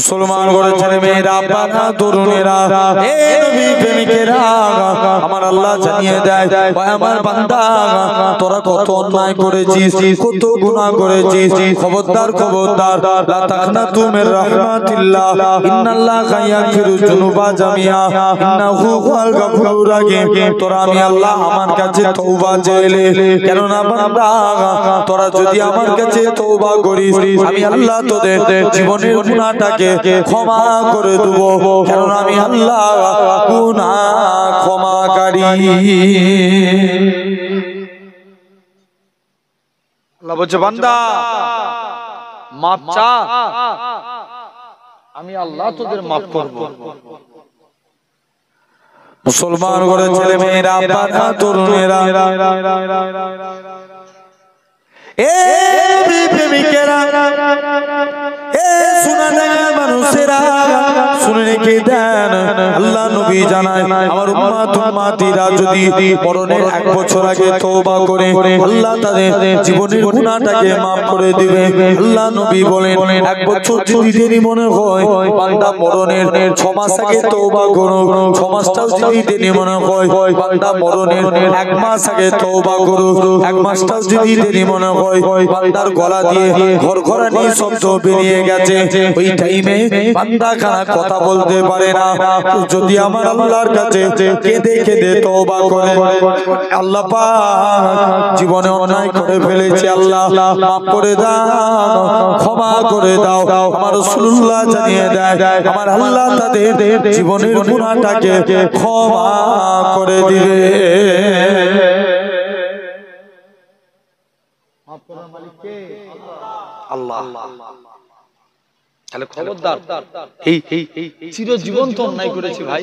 মুসলমান ঘরের ছেলে মেয়েরা, বাবা তরুণেরা, এ নবী প্রেমিকেরা, আমার আল্লাহ জানিয়ে দেয়, আমার বান্দা তোরা কত অন্যায় করেছিস, কত গুনাহ করেছিস, খবরদার খবরদার, লা তাকনাতু মির রাহমাতিল্লাহ, ইন্নাল্লাহা ইয়াগফিরু যুনুবা জামিআ, ইন্নাহু হুয়াল গাফুরুর রাহিম। তোরা আমি আল্লাহ আমার কাছে তওবা চাইলে, কেননা বান্দা তোরা যদি আমার কাছে তওবা করিস, আমি আল্লাহ তোদের জীবনের গুনাহটাকে ক্ষমা করে দেব, কারণ আমি আল্লাহ গুনাহ ক্ষমাকারী। আল্লাহ বলছে বান্দা মাপ চা, আমি আল্লাহ তোদের মাফ করব। মুসলমান ঘরে ছেলে মেয়েরা, বাবা তরুণেরা, এ প্রেমিকেরা, এ শোনা দেখা মানুষেরা, শুনে রেখে দেন, আল্লাহ নবী জানায় আমার উম্মত উম্মতিরা যদি মরণের 1 বছর আগে তওবা করে আল্লাহ তাদের জীবনের গুনাহটাকে maaf করে দিবে। আল্লাহ নবী বলেন 1 বছর যদি দেরি মনে হয়, বান্দা মরণের 6 মাস আগে তওবা করো, 6 মাসটাও যদি দেরি মনে হয়, বান্দা মরণের 1 মাস আগে তওবা করো, 1 মাসটাও যদি দেরি মনে হয়, বান্দার গলা দিয়ে ঘরঘরানি শব্দ বেরিয়ে গেছে, ওই টাইমে বান্দা খানা কথা বলতে পারে না, যদি আমার আল্লাহর কাছে কেঁদে কেঁদে তওবা করে, আল্লাহ পাক জীবনে অন্যায় করে ফেলেছি, আল্লাহ মাফ করে দাও, ক্ষমা করে দাও, আমার রাসূলুল্লাহ জানিয়ে দেয় আমার আল্লাহ তাদের জীবনের গুনাহটাকে ক্ষমা করে দিবে। মাফ করার মালিক কে? আল্লাহ। তাহলে খবরদার, এই চিরজীবন তো অন্যায় করেছি ভাই,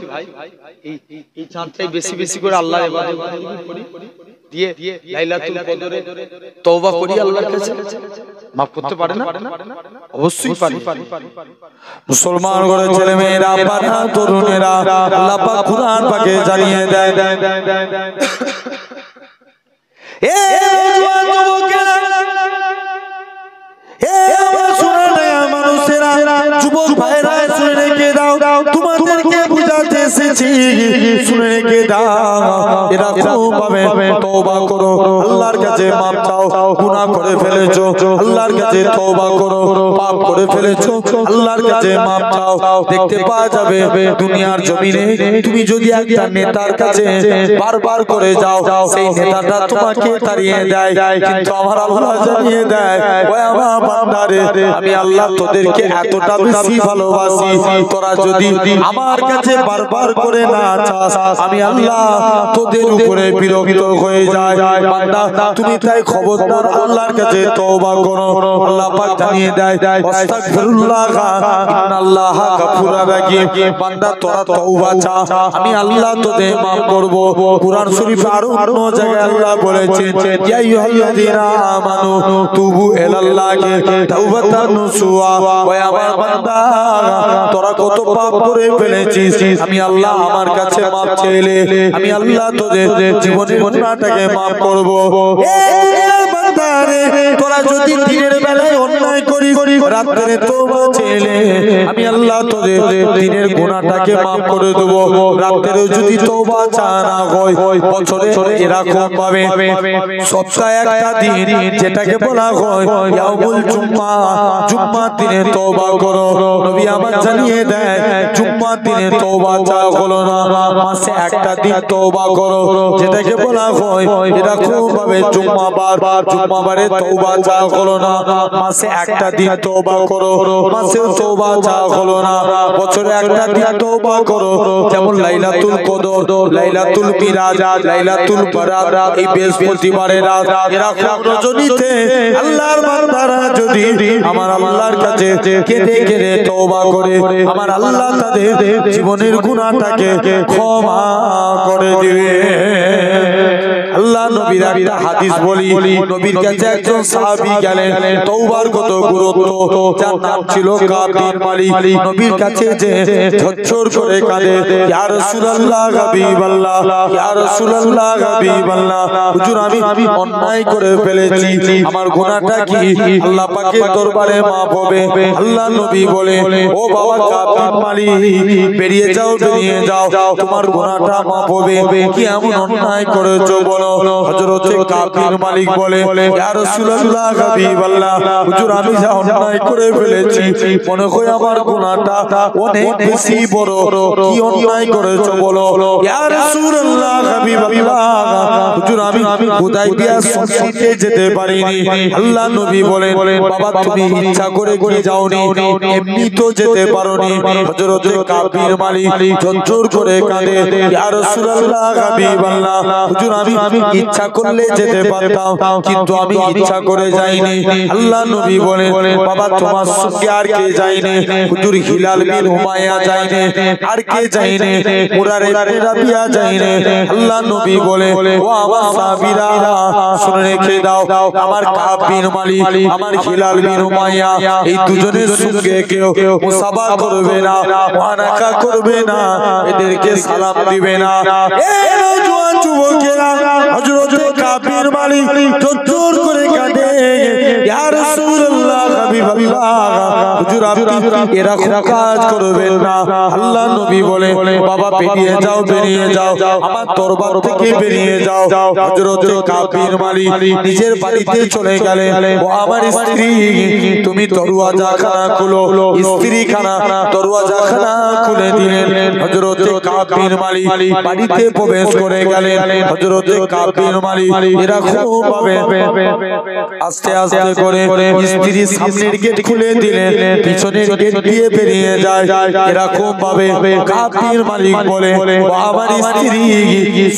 এই চাঁদটাই বেশি বেশি করে আল্লাহর ইবাদত করি, দিয়ে লাইলাতুল কদরে তওবা করি আল্লাহর কাছে, maaf করতে পারে না? অবশ্যই পারে। মুসলমান ঘরের ছেলে মেয়েরা, বাবা তরুণেরা, আল্লাহ পাক কুরআন পাকে জানিয়ে দেয়, এ যুবকেরা, এ আমার সোনার মানুষেরা, যুবক ভাইরা, শুনে রেখে দাও, তোমাদেরকে বুঝাতে এসেছি, শুনে রেখে দাও, এরকম ভাবে তওবা করো, আল্লাহর কাছে মাপ চাও, গুনাহ করে ফেলেছো, আল্লাহর কাছে তওবা করো, পাপ করে ফেলেছো, আল্লাহর কাছে মাপ চাও। দেখতে পাওয়া যাবে দুনিয়ার জমিনে তুমি যদি একটা নেতার কাছে বারবার করে যাও, সেই নেতাটা তোমাকে তাড়িয়ে দেয়, কিন্তু আমার আল্লাহ জানিয়ে দেয়, ওই আমার বান্দারে, আমি আল্লাহ তোদেরকে এতটা বেশি ভালোবাসি, তোরা যদি আমার কাছে বারবার করে না চাস, আমি আল্লাহ তোদের উপরে বিরক্ত হয়ে যায়। বান্দা তুমি তাই খবরদার আল্লাহর কাছে তওবা করো, আল্লাহ পাক জানিয়ে দেয় আস্তাগফিরুল্লাহ ইন্নাল্লাহা গাফুরুর রাহিম। বান্দা তোরা তওবা চা, আমি আল্লাহ তোদের maaf করব। কুরআন শরীফে আরো অন্য জায়গায় আল্লাহ বলেছেন ইয়া আইয়ুহাল্লাযীনা আমানু তুবু ইলাল্লাহি তাওবাতান নাসুহা, ওই আমার বান্দা তোরা কত পাপ করে ফেলেছিস, আমি আল্লাহ আমার কাছে maaf চাইলে, আমি আল্লাহ তোদের জীবনের গুনাহটাকে maaf করব। তোরা যদি দিনের বেলায় অন্যায় করি, রাতে তওবা চাইলে, আমি আল্লাহ তোদের দিনের গুনাহটাকে maaf করে দেব। রাতেও যদি তওবা চা না হয়, বছরে এরকম ভাবে সপ্তাহে একটা দিন যেটাকে বলা হয় ইয়াউমুল জুম্মা, জুম্মার দিনে তওবা করো। নবী আমার জানিয়ে দেয় জুম্মার দিনে তওবা চা হলো না, মাসে একটা দিন তওবা করো, যেটাকে বলা হয় এরকম ভাবে জুম্মাবারে তওবা চা হলো না, মাসে একটা দিন তওবা করো, মাসে তওবা চা হলো না, বছরে একটা দিন তওবা করো, যেমন লাইলাতুল কদর, লাইলাতুল মিরাজ, লাইলাতুল বারাত, এই বৃহস্পতিবারের রাত, এরকম রজনীতে আল্লাহর বান্দারা যদি আমার আল্লাহর কাছে কেঁদে কেঁদে তওবা করে, আমার আল্লাহ তাদের জীবনের গুনাহটাকে ক্ষমা করে দিবে। আল্লাহ নবীর একটা হাদিস বলি নবীর কাছে একজন সাহাবী গেলেন তওবার কত গুরুত্ব যার নাম ছিল কাব বিন মালিক নবীর কাছে যে ঝরঝর করে কাঁদে ইয়া রাসূলুল্লাহ হাবিবাল্লাহ ইয়া রাসূলুল্লাহ হাবিবাল্লাহ হুজুর আমি অন্যায় করে ফেলেছি আমার গুনাহটা কি আল্লাহ পাকের দরবারে মাফ হবে আল্লাহ নবী বলে ও বাবা কাব বিন মালিক বেরিয়ে যাও তোমার গুনাহটা মাফ হবে কি এমন অন্যায় করেছো বলো হযরত কাব বিন মালিক বলে ইয়া রাসূলুল্লাহ হাবিবাল্লাহ হুজুর আমি যা অন্যায় করে ফেলেছি মনে হয় আমার গুনাহটা অনেক বেশি বড় কি অন্যায় করেছো বলো ইয়া রাসূলুল্লাহ হাবিবাল্লাহ হুজুর আমি হুদায়বিয়া সন্ধিতে যেতে পারিনি আল্লাহ নবী বলেন বাবা তুমি ইচ্ছা করে গিয়ে যাওনি এমনি তো যেতে পারোনি হযরত কাব বিন মালিক ঝরঝর করে কাঁদে ইয়া রাসূলুল্লাহ হাবিবাল্লাহ হুজুর আমি ইচ্ছা করলে যেতে পারতাম কিন্তু আমি ইচ্ছা করে যাইনি আল্লাহ নবী বলেন বাবা তোমার সঙ্গে আর কে যায়নি হুজুর হিলাল বিন উমাইয়া যায়নি আর কে যায়নি মুরারে রাবিয়া যায়নি আল্লাহ নবী বলে ও আমার সাহাবীরা শুনে রেখে দাও আমার কাব বিন মালিক আমার হিলাল বিন উমাইয়া এই দুজনের সঙ্গে কেউ মুসাফা করবে না মুআনাকা করবে না এদেরকে সালাম দিবে না এই নওজোয়ান যুবকেরা হযরত কাব বিন মালিক ঝরঝর করে কাঁদে ইয়া রাসূলুল্লাহ হাবিবাল্লাহ হুজুর আপনি এরকম কাজ করবেন না আল্লাহ নবী বলে বাবা বেরিয়ে যাও আমার দরবার থেকে বেরিয়ে যাও হযরত কাব বিন মালিক নিজের বাড়িতে চলে গেলেন ও আমার স্ত্রী তুমি দরওয়াজাখানা খুলো স্ত্রীখানা দরওয়াজাখানা খুলে দিলেন হযরত কাব বিন মালিক বাড়িতে প্রবেশ করে গেলেন হযরত কাব বিন মালিক এরকম ভাবে আস্তে আস্তে করে স্ত্রী সামনের গেট খুলে দিলেন পিছনের গেট দিয়ে বেরিয়ে যায় এরকম ভাবে কাব বিন মালিক বলে আমার স্ত্রী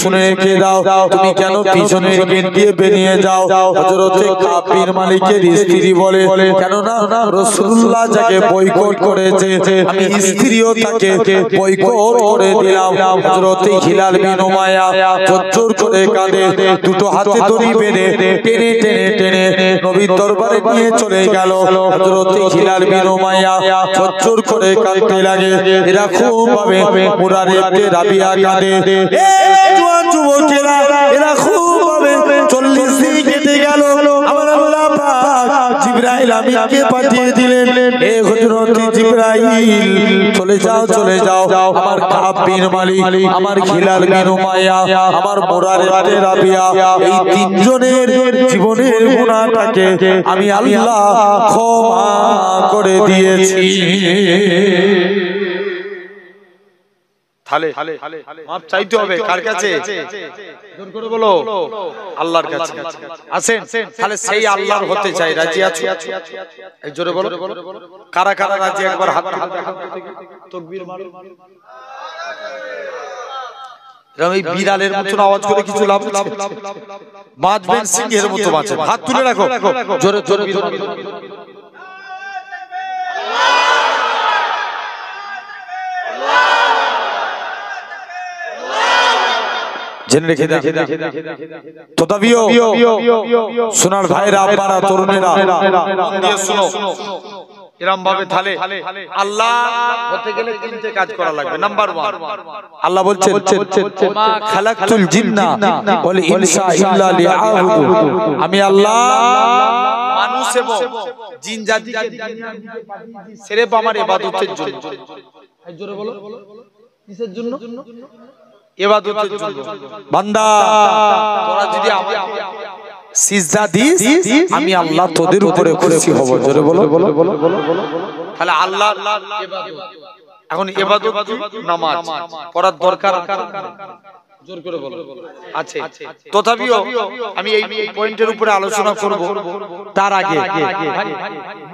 শুনে রেখে দাও তুমি কেন পিছনের গেট দিয়ে বেরিয়ে যাও হযরত কাব বিন মালিকের স্ত্রী বলে কেন না রাসূলুল্লাহ যাকে বয়কট করেছে আমি স্ত্রীও তাকে বয়কট করে দিলাম হযরত হিলাল বিন উমাইয়া ঝরঝর করে কাঁদে দুটো হাতে দড়ি বেঁধে টেনে টেনে টেনে নবীর দরবারে নিয়ে চলে গেল হযরত হিলাল বিন উমাইয়া ঝরঝর করে কাঁদতে লাগে এরকম ভাবে মুরারে রাবিয়া কাঁদে এই জওয়ান যুবকেরা এরকম ভাবে 40 দিন কেটে গেল আমার আল্লাহ পাক জিবরাইল আমিনকে পাঠিয়ে দিলেন এ হযরত জিবরাইল চলে যাও আমার কাব বিন মালিক আমার হিলাল বিন উমাইয়া আমার মুরারে রাবিয়া এই তিনজনের জীবনের গুনাহটাকে আমি আল্লাহ ক্ষমা করে দিয়েছি তাহলে মাপ চাইতে হবে কার কাছে জোর করে বলো আল্লাহর কাছে আছেন তাহলে সেই আল্লাহর হতে চাই রাজি আছো এই জোরে বলো কারা কারা রাজি একবার হাত তাকবীর মারো রবি বিড়ালের মতো আওয়াজ করে কিছু লাভ আছে বাজবেন সিংহের মতো বাজে হাত তুলে রাখো জোরে জোরে জেনে রেখে দেন তদাবিও সোনার ভাইরা আপনারা তরুণেরা দিয়ে শুনো এরকম ভাবে তাহলে আল্লাহ হতে গেলে তিনটে কাজ করা লাগবে নাম্বার 1 আল্লাহ বলছেন মা খালাকতুল জিন্না ওয়াল ইনসা ইল্লা লিয়াবুদু আমি আল্লাহ মানুষ এবং জিন জাতিকে সির্ফ আমার ইবাদতের জন্য জোরে বলো কিসের জন্য ইবাদতের জন্য বান্দা তোরা যদি সিজদা দিস আমি আল্লাহ তোদের উপরে খুশি হব জোরে বলো তাহলে আল্লাহ ইবাদত এখন ইবাদত নামাজ পড়ার দরকার জোর করে বলো আছে তথাপিও আমি এই পয়েন্টের উপরে আলোচনা করব তার আগে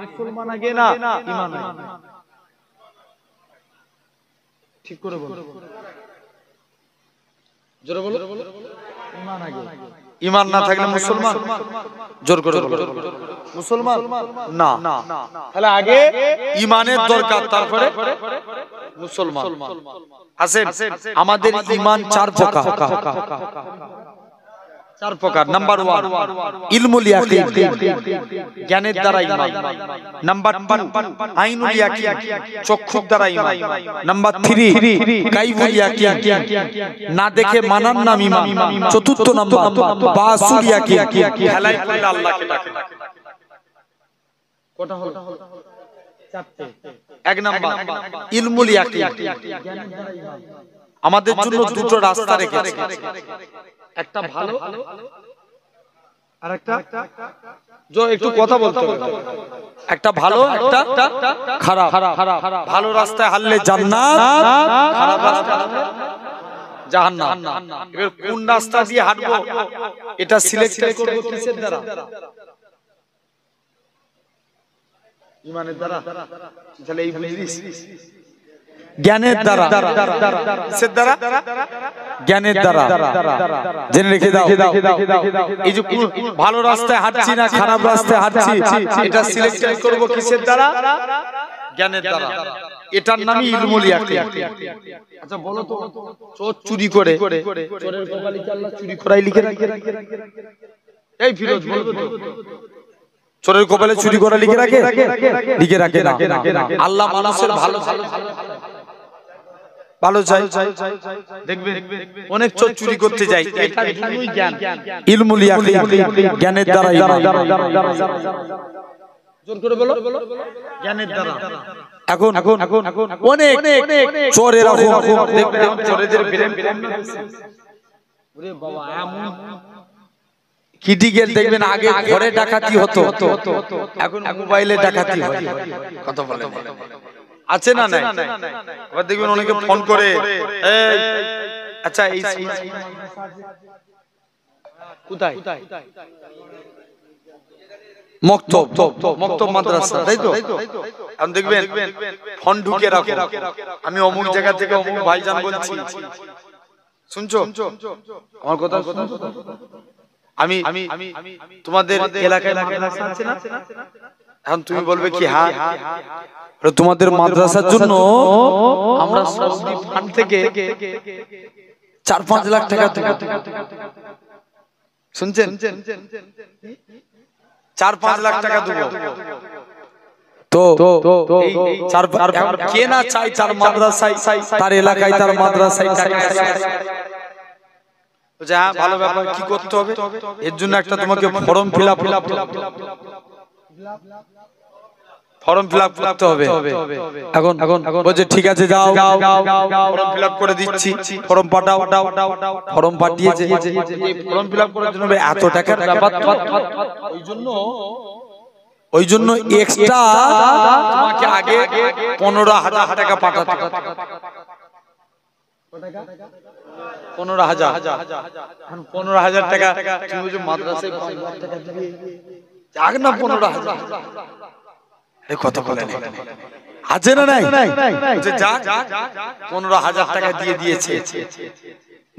মুসলমান আগে না ঈমান আগে ঠিক করে বলো জোরে বলো ঈমান আগে ঈমান না থাকলে মুসলমান জোর করে বলো মুসলমান না তাহলে আগে ঈমানের দরকার তারপরে মুসলমান আছেন আমাদের ঈমান 4 প্রকার চার প্রকার। নাম্বার 1 ইলমুল ইয়াকিন, জ্ঞানের দ্বারা ঈমান। নাম্বার 2 আইনুল ইয়াকিন, চক্ষুর দ্বারা ঈমান। নাম্বার 3 কাইফুল ইয়াকিন, না দেখে মানার নাম ঈমান। চতুর্থ নাম্বার বাসুল ইয়াকিন, খেলায় পড়লে আল্লাহকে ডাকে। কটা হলো? চারটে। এক নাম্বার ইলমুল ইয়াকিন, আমাদের জন্য দুটো রাস্তা রেখেছে, একটা ভালো আর একটা একটু কথা বলতে হবে, একটা ভালো একটা খারাপ। ভালো রাস্তায় হারলে জান্নাত, খারাপ রাস্তায় হারলে জাহান্নাম। এবার কোন রাস্তা দিয়ে হাঁটবো এটা সিলেক্ট করব কিসের দ্বারা? ঈমানের দ্বারা। তাহলে এই বুঝিস জ্ঞানের দ্বারা। কিসের দ্বারা? জ্ঞানের দ্বারা। জেনে রেখে দাও, এই যে ভালো রাস্তায় হাঁটছি না খারাপ রাস্তায় হাঁটছি, এটা সিলেক্ট করব কিসের দ্বারা? জ্ঞানের দ্বারা। এটার নামই ইলমুল ইয়াকিন। আচ্ছা বলো তো, চোর চুরি করে চোরের কপালে কি আল্লাহ চুরি করাই লিখে রাখে? এই ফিরোজ বলো তো, চোরের কপালে চুরি করা লিখে রাখে? লিখে রাখে না। আল্লাহ মানুষের ভালো ভালো চাই। দেখবে অনেক চোর চুরি করতে যায়, এটার নামই জ্ঞান, ইলমুল ইয়াকিন, জ্ঞানের দ্বারা ঈমান। জোর করে বলো, জ্ঞানের দ্বারা। এখন অনেক চোরেরা দেখবে, চোরেদের ব্রেন, ওরে বাবা এমন ক্রিটিক্যাল দেখবেন। আগে ঘরে ডাকাতি হতো, এখন মোবাইলে ডাকাতি হয়। কথা বলে আছে না নাই? আবার দেখবেন অনেকে ফোন করে, আচ্ছা এই কোথায় মক্তব মাদ্রাসা, তাই তো? এখন দেখবেন ফোন ঢুকে রাখো, আমি অমুক জায়গা থেকে অমুক ভাইজান বলছি, শুনছো আমার কথা? আমি তোমাদের এলাকায় মাদ্রাসা আছে না? এখন তুমি বলবে কি, হ্যাঁ তোমাদের মাদ্রাসার জন্য আমরা সৌদি ফান্ড থেকে 4-5 লাখ টাকা দেব। শুনছেন? 4-5 লাখ টাকা দেব। তো কে না চাই তার মাদ্রাসায়, তার এলাকায়, তার মাদ্রাসায় টাকা আসে? হ্যাঁ ভালো ব্যাপার, কি করতে হবে? এর জন্য একটা তোমাকে ফর্ম ফিল আপ করতে হবে। এখন বলছে ঠিক আছে যাও, ফর্ম ফিল আপ করে দিচ্ছি, ফর্ম পাঠাও। ফর্ম পাঠিয়েছে, ফর্ম ফিল আপ করার জন্য এত টাকার ব্যাপার, ওই জন্য এক্সট্রা তোমাকে আগে 15,000 টাকা পাঠাতে হবে। 15,000 টাকা তুমি যে মাদ্রাসায় 5 লাখ টাকা দিবে, যাক না 15,000। কথা বলে আছে না নাই? যাক 15,000 টাকা দিয়ে দিয়েছে।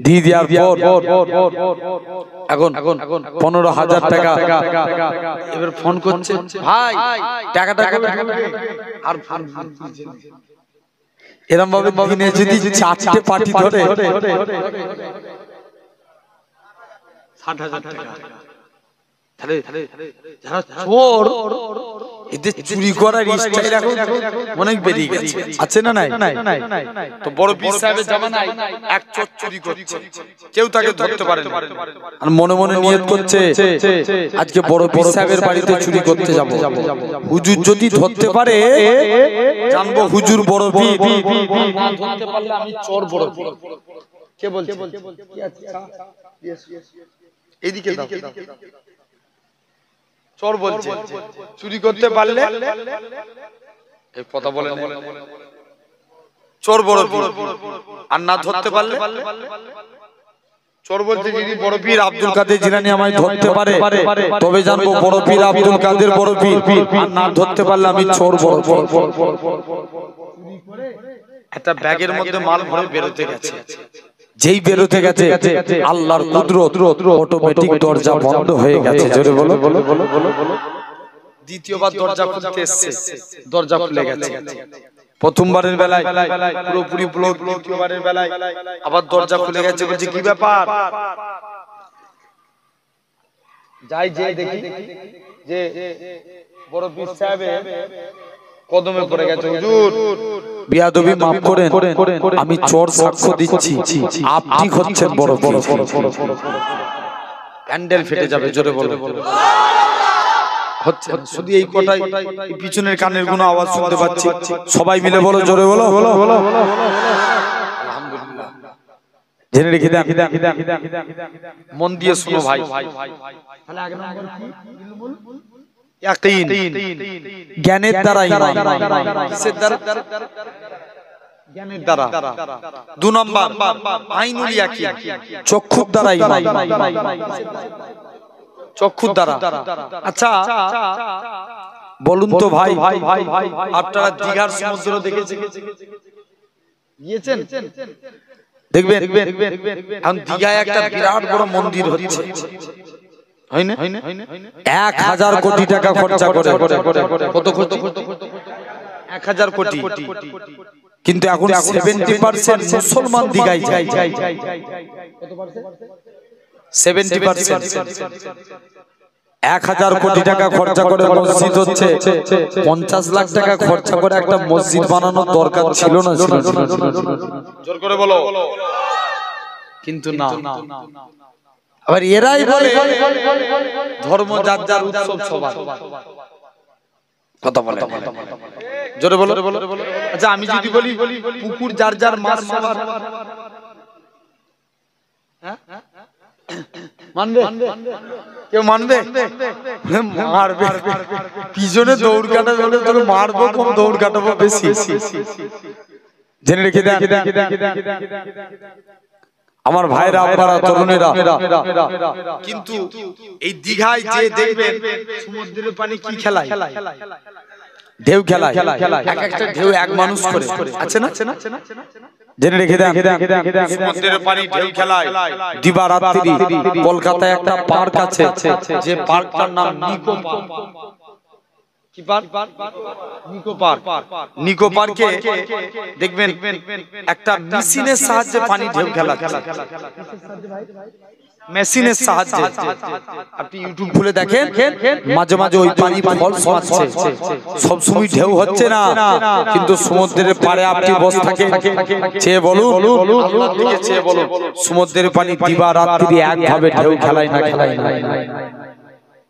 দিয়ে দেওয়ার পর এখন 15,000 টাকা এবার ফোন করছে, ভাই টাকাটা আর এরম ভাবে দিনে যদি 4টে পার্টি ধরে 60,000 টাকা, তাহলে যারা চোর এদের চুরি করার স্টাইল এখন অনেক বেরিয়ে গেছে, আছে না নাই? তো বড় পীর সাহেবের জামানায় এক চোর চুরি করছে, কেউ তাকে ধরতে পারে না, আর মনে মনে নিয়ত করছে আজকে বড় পীর সাহেবের বাড়িতে চুরি করতে যাব, হুজুর যদি ধরতে পারে জানবো হুজুর বড় পীর, না ধরতে পারলে আমি চোর বড় পীর। কে বলছে? এইদিকে দাও। চোর বলছে চুরি করতে পারলে এই কথা বলে চোর বড় পীর, আর না ধরতে পারলে চোর বলছে যদি বড় পীর আব্দুল কাদের জিলানী আমায় ধরতে পারে তবে জানবো বড় পীর আব্দুল কাদের বড় পীর, আর না ধরতে পারলে আমি চোর বড় পীর। একটা ব্যাগের মধ্যে মাল ভরে বেরোতে গেছে, যেই বেরোতে গেছে আল্লাহর কুদরত, অটোমেটিক দরজা বন্ধ হয়ে গেছে। জোরে বলো। দ্বিতীয়বার দরজা খুলতে এসেছে, দরজা খুলে গেছে। প্রথমবারের বেলায় পুরোপুরি ব্লক, দ্বিতীয়বারের বেলায় আবার দরজা খুলে গেছে। বলছে কি ব্যাপার? যাই যে দেখি যে বড় পীর সাহেব কদমে পড়ে গেছে। হুজুর বিয়াদবি মাফ করেন, আমি চোর সাক্ষ্য দিচ্ছি আপনি হচ্ছেন বড় বড় প্যান্ডেল ফেটে যাবে, জোরে বলো। হচ্ছে শুধু এই কটাই, পিছনের কানের কোনো আওয়াজ শুনতে পাচ্ছি, সবাই মিলে বলো, জোরে বলো। আলহামদুলিল্লাহ। জেনে রেখে দেন, মন দিয়ে শুনো ভাই। ইয়াকিন, জ্ঞানের দ্বারা ঈমান, কিসের দ্বারা? জ্ঞানের দ্বারা। 2 নম্বর আইনুল ইয়াকিন, চক্ষুর দ্বারা ঈমান, চক্ষুর দ্বারা। আচ্ছা বলুন তো ভাই, আপনারা দীঘার সমুদ্র দেখেছেন? গিয়েছেন? দেখবেন এখন দীঘায় একটা বিরাট বড় মন্দির হচ্ছে, হয় না? 1000 কোটি টাকা খরচা করে। কত কোটি? 1000 কোটি। কিন্তু এখন 70% মুসলমান দীঘায় যায়। 70%। 1000 কোটি টাকা খরচা করে মসজিদ হচ্ছে, 50 লাখ টাকা খরচা করে একটা মসজিদ বানানোর দরকার ছিল না? জোর করে বলো। কিন্তু না, আবার এরাই বলে ধর্ম যার যার, উৎসব সবার। কথা বলে জোরে বলো। আচ্ছা আমি যদি বলি পুকুর যার যার, মাছ সবার, মানবে? কেউ মানবে? মারবে। পিছনে দৌড় কাটা হলে তোকে মারবো কম, দৌড় কাটাবো বেশি। জেনে রেখে দেন আমার ভাইরা, আপনারা তরুণেরা। কিন্তু এই দীঘায় যে দেখবেন সমুদ্রের পানি কি খেলায়? ঢেউ খেলায়, এক একটা ঢেউ এক মানুষ করে, আছে না? জেনে রেখে দেন সমুদ্রের পানি ঢেউ খেলায়। দিবারাত্রি কলকাতায় একটা পার্ক আছে, যে পার্কটার নাম নিকো পার্ক। কি পার্ক? নিকো পার্ক। নিকো পার্কে দেখবেন একটা মেশিনের সাহায্যে পানি ঢেউ খেলাচ্ছে। মেশিনের সাহায্যে আপনি ইউটিউব খুলে দেখেন, মাঝে মাঝে ওই পানি ফলস মারছে, সব সময় ঢেউ হচ্ছে না। কিন্তু সমুদ্রের পাড়ে আপনি বসে থাকেন, চেয়ে বলুন, আল্লাহর দিকে চেয়ে বলুন, সমুদ্রের পানি দিবারাত্রি একভাবে ঢেউ খেলায় না।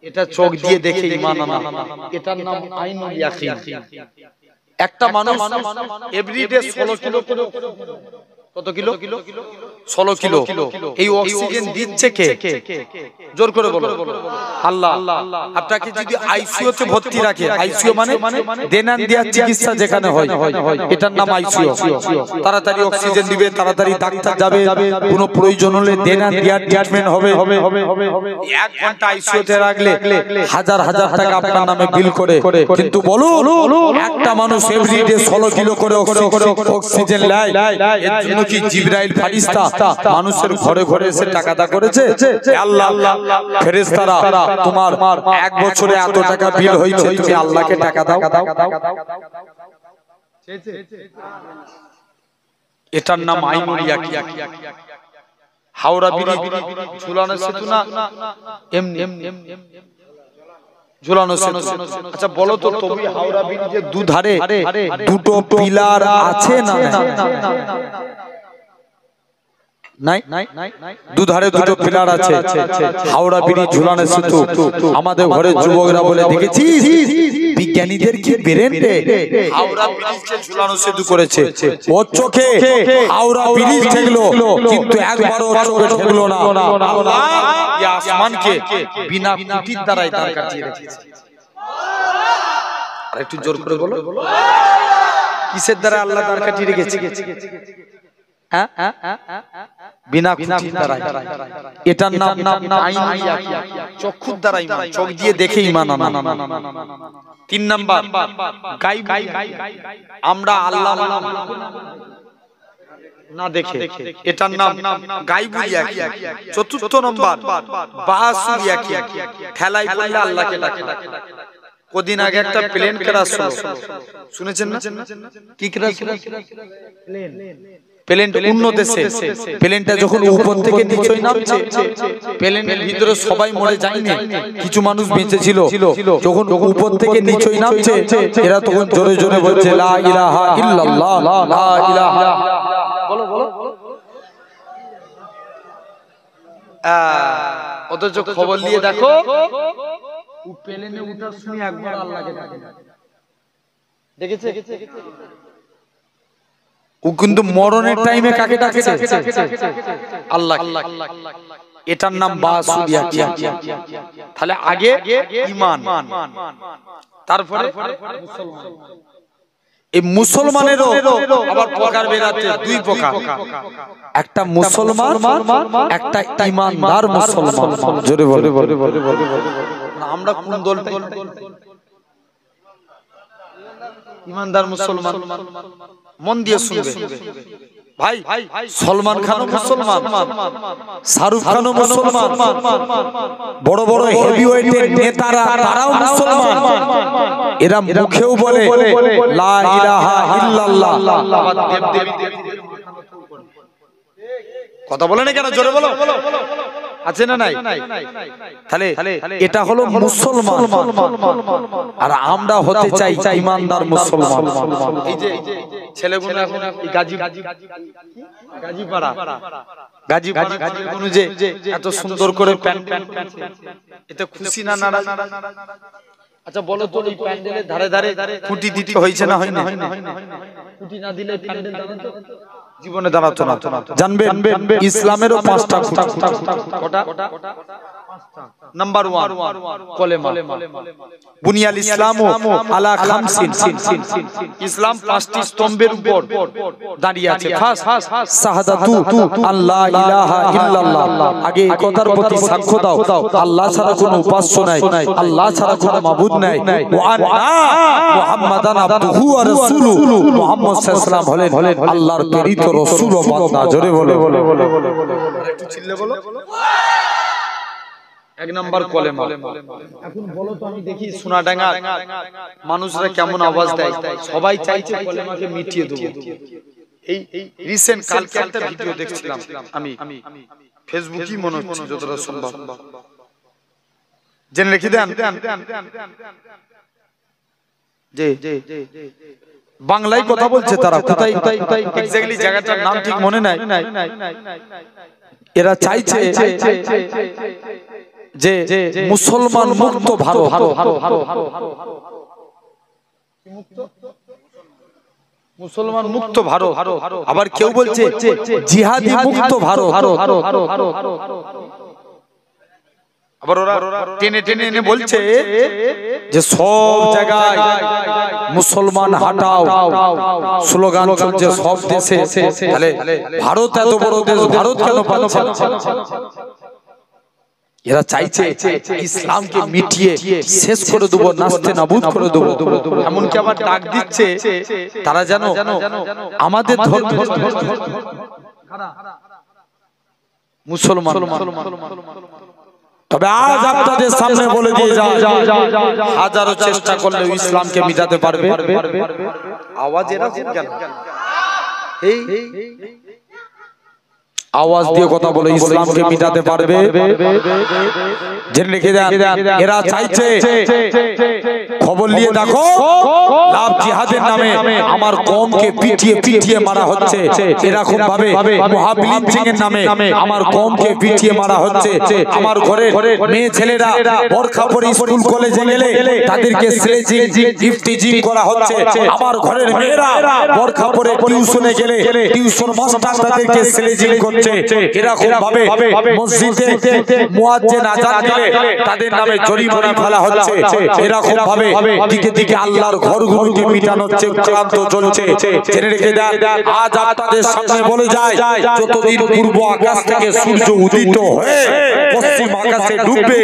এটা চোখ দিয়ে দেখে ঈমান আনা, এটার নাম আইনুল ইয়াকিন। একটা মানুষ এভরিডে 16 কিলো করে, কত কিলো? 16 কিলো। এই অক্সিজেন দিচ্ছে কে? জোর করে বলো। আল্লাহ। আপনাকে যদি আইসিইউ তে ভর্তি রাখে, আইসিইউ মানে দেনান দেওয়ার চিকিৎসা যেখানে হয়, এটার নাম আইসিইউ। তাড়াতাড়ি অক্সিজেন দিবে, তাড়াতাড়ি ডাক্তার যাবে, কোনো প্রয়োজন হলে দেনান দেওয়ার ট্রিটমেন্ট হবে। 1 ঘন্টা আইসিইউ তে রাখলে হাজার হাজার টাকা আপনার নামে বিল করে। কিন্তু বলুন, একটা মানুষ এভরিডে 16 কিলো করে অক্সিজেন নেয়, এর জন্য কি জিবরাইল ফেরেশতা মানুষের ঘরে ঘরে এসে টাকা দা করেছে? আল্লাহ ফেরেশতারা তোমার 1 বছরে এত টাকা বিল হয়েছে, তুমি আল্লাহকে টাকা দাও। এটার নাম আইনুল ইয়াকিন। হাওড়া ব্রিজ ঝুলানো সেতু না? এমনি ঝুলানো সেতু। আচ্ছা বলো তো, তুমি হাওড়া ব্রিজের দুধারে দুটো পিলার আছে না? নাই, দুধারে দুটো পিলার আছে। হাওড়া ব্রিজ ঝুলানো সেতু আমাদের ঘরের যুবকরা বলে দেখেছি বিজ্ঞানীদের কি ব্রেন রে, হাওড়া ব্রিজে ঝুলানো সেতু করেছে। ওর চোখে হাওড়া ব্রিজ ঠেকলো, কিন্তু একবারও ওর চোখে ঠেকলো না। আল্লাহ এই আসমানকে বিনা খুঁটির দ্বারাই দাঁড় কাটিয়ে রেখেছে। আর একটু জোর করে বলো, কিসের দ্বারা আল্লাহ দাঁড় কাটিয়ে রেখেছে? বিনা খুঁটির দ্বারাই। এটার নাম আইনুল ইয়াকিন, চক্ষুর দ্বারা ঈমান, চোখ দিয়ে দেখে ঈমান আনা। 3 নাম্বার গায়ব। আমরা আল্লাহ না দেখে, এটার নাম গায়বুল ইয়াকিন। 4 নম্বর বাসুল ইয়াকিন, খেলায় পড়লে আল্লাহকে ডাকে। কদিন আগে একটা প্লেন ক্র্যাশ হলো, শুনেছেন না? কি ক্র্যাশ হলো? প্লেনটা অন্য দেশে, প্লেনটা যখন উপর থেকে নিচে নামছে, প্লেনের ভিতরে সবাই মরে যায়নি, কিছু মানুষ বেঁচে ছিল। যখন উপর থেকে নিচে নামছে, এরা তখন জোরে জোরে বলছে লা ইলাহা ইল্লাল্লাহ, লা ইলাহা। বলো বলো। অথচ খবর নিয়ে দেখো, ও প্লেনে উঠার সময় একবার আল্লাহকে ডাকে, দেখেছে? ও কিন্তু মরণের টাইমে কাকে ডাকছে? আল্লাহ। এটার নাম বাসুরিয়া। তাহলে আগে ঈমান, তারপরে মুসলমান। এই মুসলমানেরও আবার প্রকার বেরাতে, দুই প্রকার, একটা মুসলমান, একটা ঈমানদার মুসলমান। জোরে বলে। আমরা কোন দল? ঈমানদার মুসলমান। মন দিয়ে শুনবে ভাই, সলমান খানও মুসলমান, শাহরুখ খানও মুসলমান, বড় বড় হেভিওয়েটের নেতারা তারাও মুসলমান। এরা মুখেও বলে লা ইলাহা ইল্লাল্লাহ। কথা বলে না কেন? জোরে বলো। আছে না নাই? তাহলে এটা হলো মুসলমান, আর আমরা হতে চাই ঈমানদার মুসলমান। এই যে ছেলেগুলো এখন গাজীপাড়া যে এত সুন্দর করে প্যান্ডেল, এতে খুশি না নারাজ? আচ্ছা বলো তো, এই প্যান্ডেলের ধারে ধারে খুঁটি দিতে হয়েছে না হয় না? খুঁটি না দিলে প্যান্ডেল জীবনে দাঁড়াতো না। জানবেন ইসলামেরও 5টা খুঁটি। কটা? নাম্বার 1 কলেমা। বুনিয়াল ইসলামু আলা খামসিন। ইসলাম 5টি স্তম্ভের উপর দাঁড়িয়ে আছে। ফার্স্ট শাহাদাতু আল্লাহ ইলাহা ইল্লাল্লাহ। আগে এই কথার প্রতি সাক্ষ্য দাও আল্লাহ ছাড়া কোনো উপাস্য নাই, আল্লাহ ছাড়া কোনো মাবুদ নাই, ওয়া আন্না মুহাম্মাদান আবদুহু ওয়া রাসূলুহু। মুহাম্মদ সাল্লাল্লাহু আলাইহি ওয়াসাল্লাম হলেন আল্লাহর প্রেরিত রাসূল ও বান্দা। জোরে বলো। একটু চিল্লে বলো। 1 নাম্বার কলেমা। এখন বলো তো, আমি দেখি সোনাডাঙ্গা মানুষরা কেমন আওয়াজ দেয়, সবাই চাইছে কলেমাকে মিটিয়ে দেব। এই রিসেন্ট কালকে একটা ভিডিও দেখছিলাম আমি, ফেসবুকই মনে হচ্ছে যতটা সম্ভব, জেনে রেখে দেন যে বাংলায় কথা বলছে তারা, কোথায় এক্স্যাক্টলি জায়গাটার নাম ঠিক মনে নাই। এরা চাইছে যে মুসলমান মুক্ত ভারত। মুসলমান মুক্ত ভারত। আবার কেউ বলছে জিহাদি মুক্ত ভারত। আবার ওরা টেনে টেনে এনে বলছে যে সব জায়গায় মুসলমান হাঁটাও, স্লোগান চলছে সব দেশে। তাহলে ভারত এত বড় দেশ, ভারত কেন পাচ্ছে? এরা চাইছে ইসলামকে মিটিয়ে শেষ করে দেবো, নাস্তে নাবুদ করে দেবো। এমনকি আবার ডাক দিচ্ছে তারা যেন আমাদের ধর্ম মুসলমান। তবে আজ আপনাদের সামনে বলে দিয়ে যায়, হাজারো চেষ্টা করলে ইসলামকে মিটাতে পারবে? আওয়াজ এরকম কেন? এই আওয়াজ দিয়ে কথা বলে ইসলামকে মিটাতে পারবে? জেনে রেখে দেন, এরা চাইছে, খবর নিয়ে দেখো, লাভ জিহাদের নামে আমার কওমকে পিটিয়ে পিটিয়ে মারা হচ্ছে। এরকম ভাবে মুহাবিলিন এর নামে আমার কওমকে পিটিয়ে মারা হচ্ছে। আমার ঘরের মেয়ে ছেলেরা বোরকা পরে স্কুল কলেজে গেলে তাদেরকে স্লেজিং ইফতিজিং করা হচ্ছে। আমার ঘরের মেয়েরা বোরকা পরে টিউশনে গেলে টিউশন মাস্টার তাদেরকে স্লেজিং করছে। এরকম ভাবে মসজিদে মুয়াজ্জিন আযান দিলে তাদের নামে জরিমানা ফেলা হচ্ছে। এরকম ভাবে দিকে দিকে আল্লাহর ঘরগুলোকে মিটানো হচ্ছে, ক্রান্ত চলছে। জেনে রেখে দেন, আজ আপনাদের সামনে বলে যায়, যতদিন পূর্ব আকাশ থেকে সূর্য উদিত হয়ে পশ্চিম আকাশে ডুববে,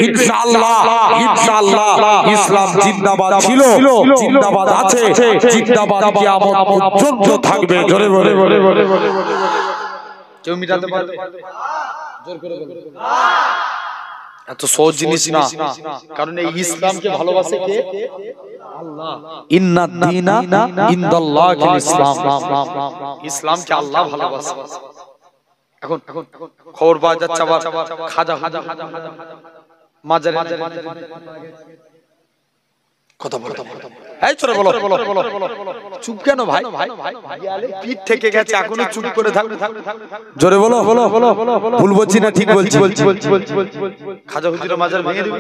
ইনশাআল্লাহ ইনশাআল্লাহ ইসলাম জিন্দাবাদ ছিল, জিন্দাবাদ আছে, জিন্দাবাদ কিয়ামত পর্যন্ত থাকবে। জোরে বলে কেউ মিটাতে পারবে? জোর করে বলো। এত সহজ জিনিস না, কারণ এই ইসলামকে ভালোবাসে কে? আল্লাহ। ইন্না দীনা ইনদাল্লাহিল ইসলাম, ইসলামকে আল্লাহ ভালোবাসে। এখন খবর পাওয়া যাচ্ছে আবার খাজা মাজারে কথা বলো, এই ছোট বলো, চুপ কেন ভাই? পিঠ থেকে গেছে, এখনো চুপ করে থাক। জোরে বলো, ভুল বলছি না ঠিক বলছি? খাজা হুজুরের মাজার ভেঙে দিবে,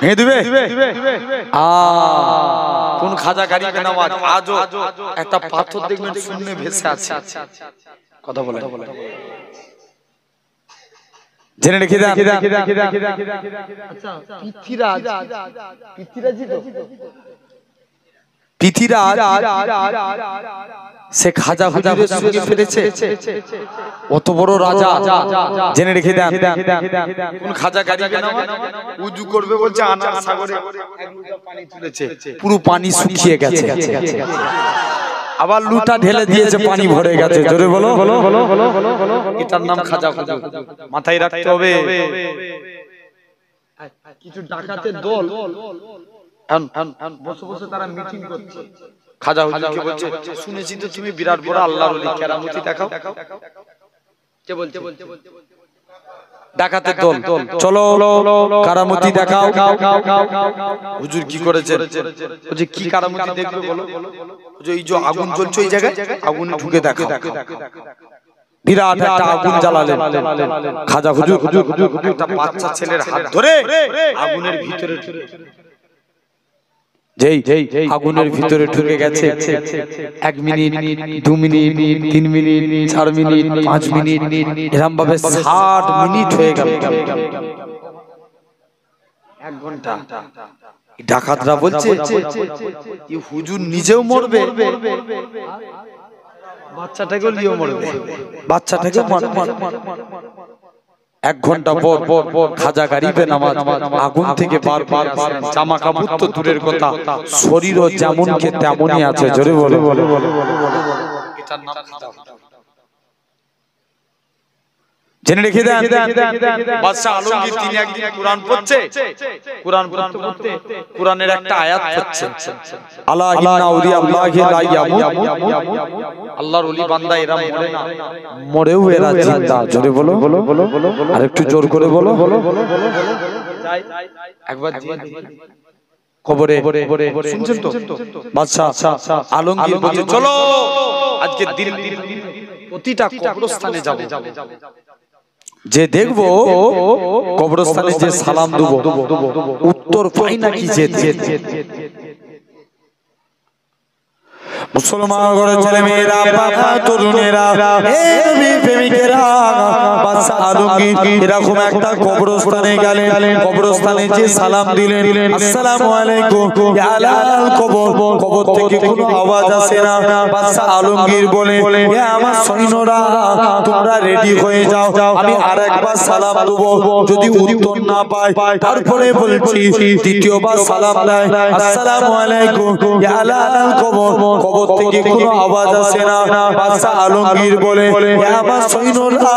ভেঙে দিবে। কোন খাজা গারিবে নামাজ আজও একটা পাথর দেখবেন শূন্যে ভেসে আছে। কথা বলে জেনে রেখে দেন। পৃথিরাজ সে খাজা হুজুরের সঙ্গে ফিরেছে, অত বড় রাজা। জেনে রেখে দেন, কোন খাজা গারিবে নামাজ উজু করবে বলছে, আনার সাগরে পানি তুলেছে, পুরো পানি শুকিয়ে গেছে, আবার লুটা ঢেলে দিয়েছে, পানি ভরে গেছে। জোরে বলো, এটার নাম খাজা হুজুর। মাথায় রাখতে হবে। কিছু ডাকাতের দল বসে বসে তারা মিটিং করছে, খাজা হুজুরকে বলছে, শুনেছি তো তুমি বিরাট বড় আল্লাহর ওলি, কেরামতি দেখাও। কে বলছে? ডাকাতের দল, চলো কারামতি দেখাও। হুজুর কি করেছে? বলছে কি কারামতি দেখবে বলো? এই যে আগুন জ্বলছে ওই জায়গায়, আগুনে ঢুকে দেখাও। বিরাট একটা আগুন জ্বালালেন খাজা হুজুর। একটা বাচ্চা ছেলের হাত ধরে আগুনের ভিতরে, যেই আগুনের ভিতরে ঢুকে গেছে, 1 minute, 2 minute, 3 minute, 4 minute, 5 minute, এরকম ভাবে 60 মিনিট হয়ে গেল, 1 ঘন্টা। ডাকাতরা বলছে হুজুর নিজেও মরবে, বাচ্চাটাকেও নিয়েও মরবে, বাচ্চাটাকেও মারবে। 1 ঘন্টা পর খাজা গারিবে নামাজ আগুন থেকে বারবার জামা কাপড় তো দূরের কথা, শরীরও যেমন কে তেমনই আছে। জোরে বলে, এটার নাম খাজা। জেনে রেখে দেন, বাদশা আলমগীর তিনি একদিন কুরআন পড়ছে, কুরআন পড়তে পড়তে কুরআনের একটা আয়াত পড়ছে, আলা ইন্না আউলিয়াল্লাহি লা ইয়ামুত, আল্লাহর ওলি বান্দা এরা মরে না, মরেও এরা জিন্দা। জোরে বলো, আর একটু জোর করে বলো। একবার কবরে শুনছেন তো বাদশা আলমগীর বলছে, চলো আজকে দিল্লির প্রতিটা কবরস্থানে যাব, যে দেখবো কবরস্থানে যে সালাম দেব উত্তর পাই নাকি যেতে। মুসলমান ঘরের ছেলে মেয়েরা, বাবা তরুণেরা, এই নবী প্রেমিকেরা, বাদশা আলমগীর এরকম একটা কবরস্থানে গেলেন, কবরস্থানে যে সালাম দিলেন, আসসালামু আলাইকুম, ইয়া আলাল কবর, কবর থেকে কোনো আওয়াজ আসে না। বাদশা আলমগীর বলে, ইয়া আমার সৈন্যরা, তোমরা রেডি হয়ে যাও, আমি আরেকবার সালাম দেব, যদি উত্তর না পাই তারপরে বলছি। দ্বিতীয়বার সালাম দেয়, আসসালামু আলাইকুম, ইয়া আলাল কবর, কবর থেকে কোনো আওয়াজ আসে না। বাদশা আলমগীর বলে, আমার সৈন্যরা,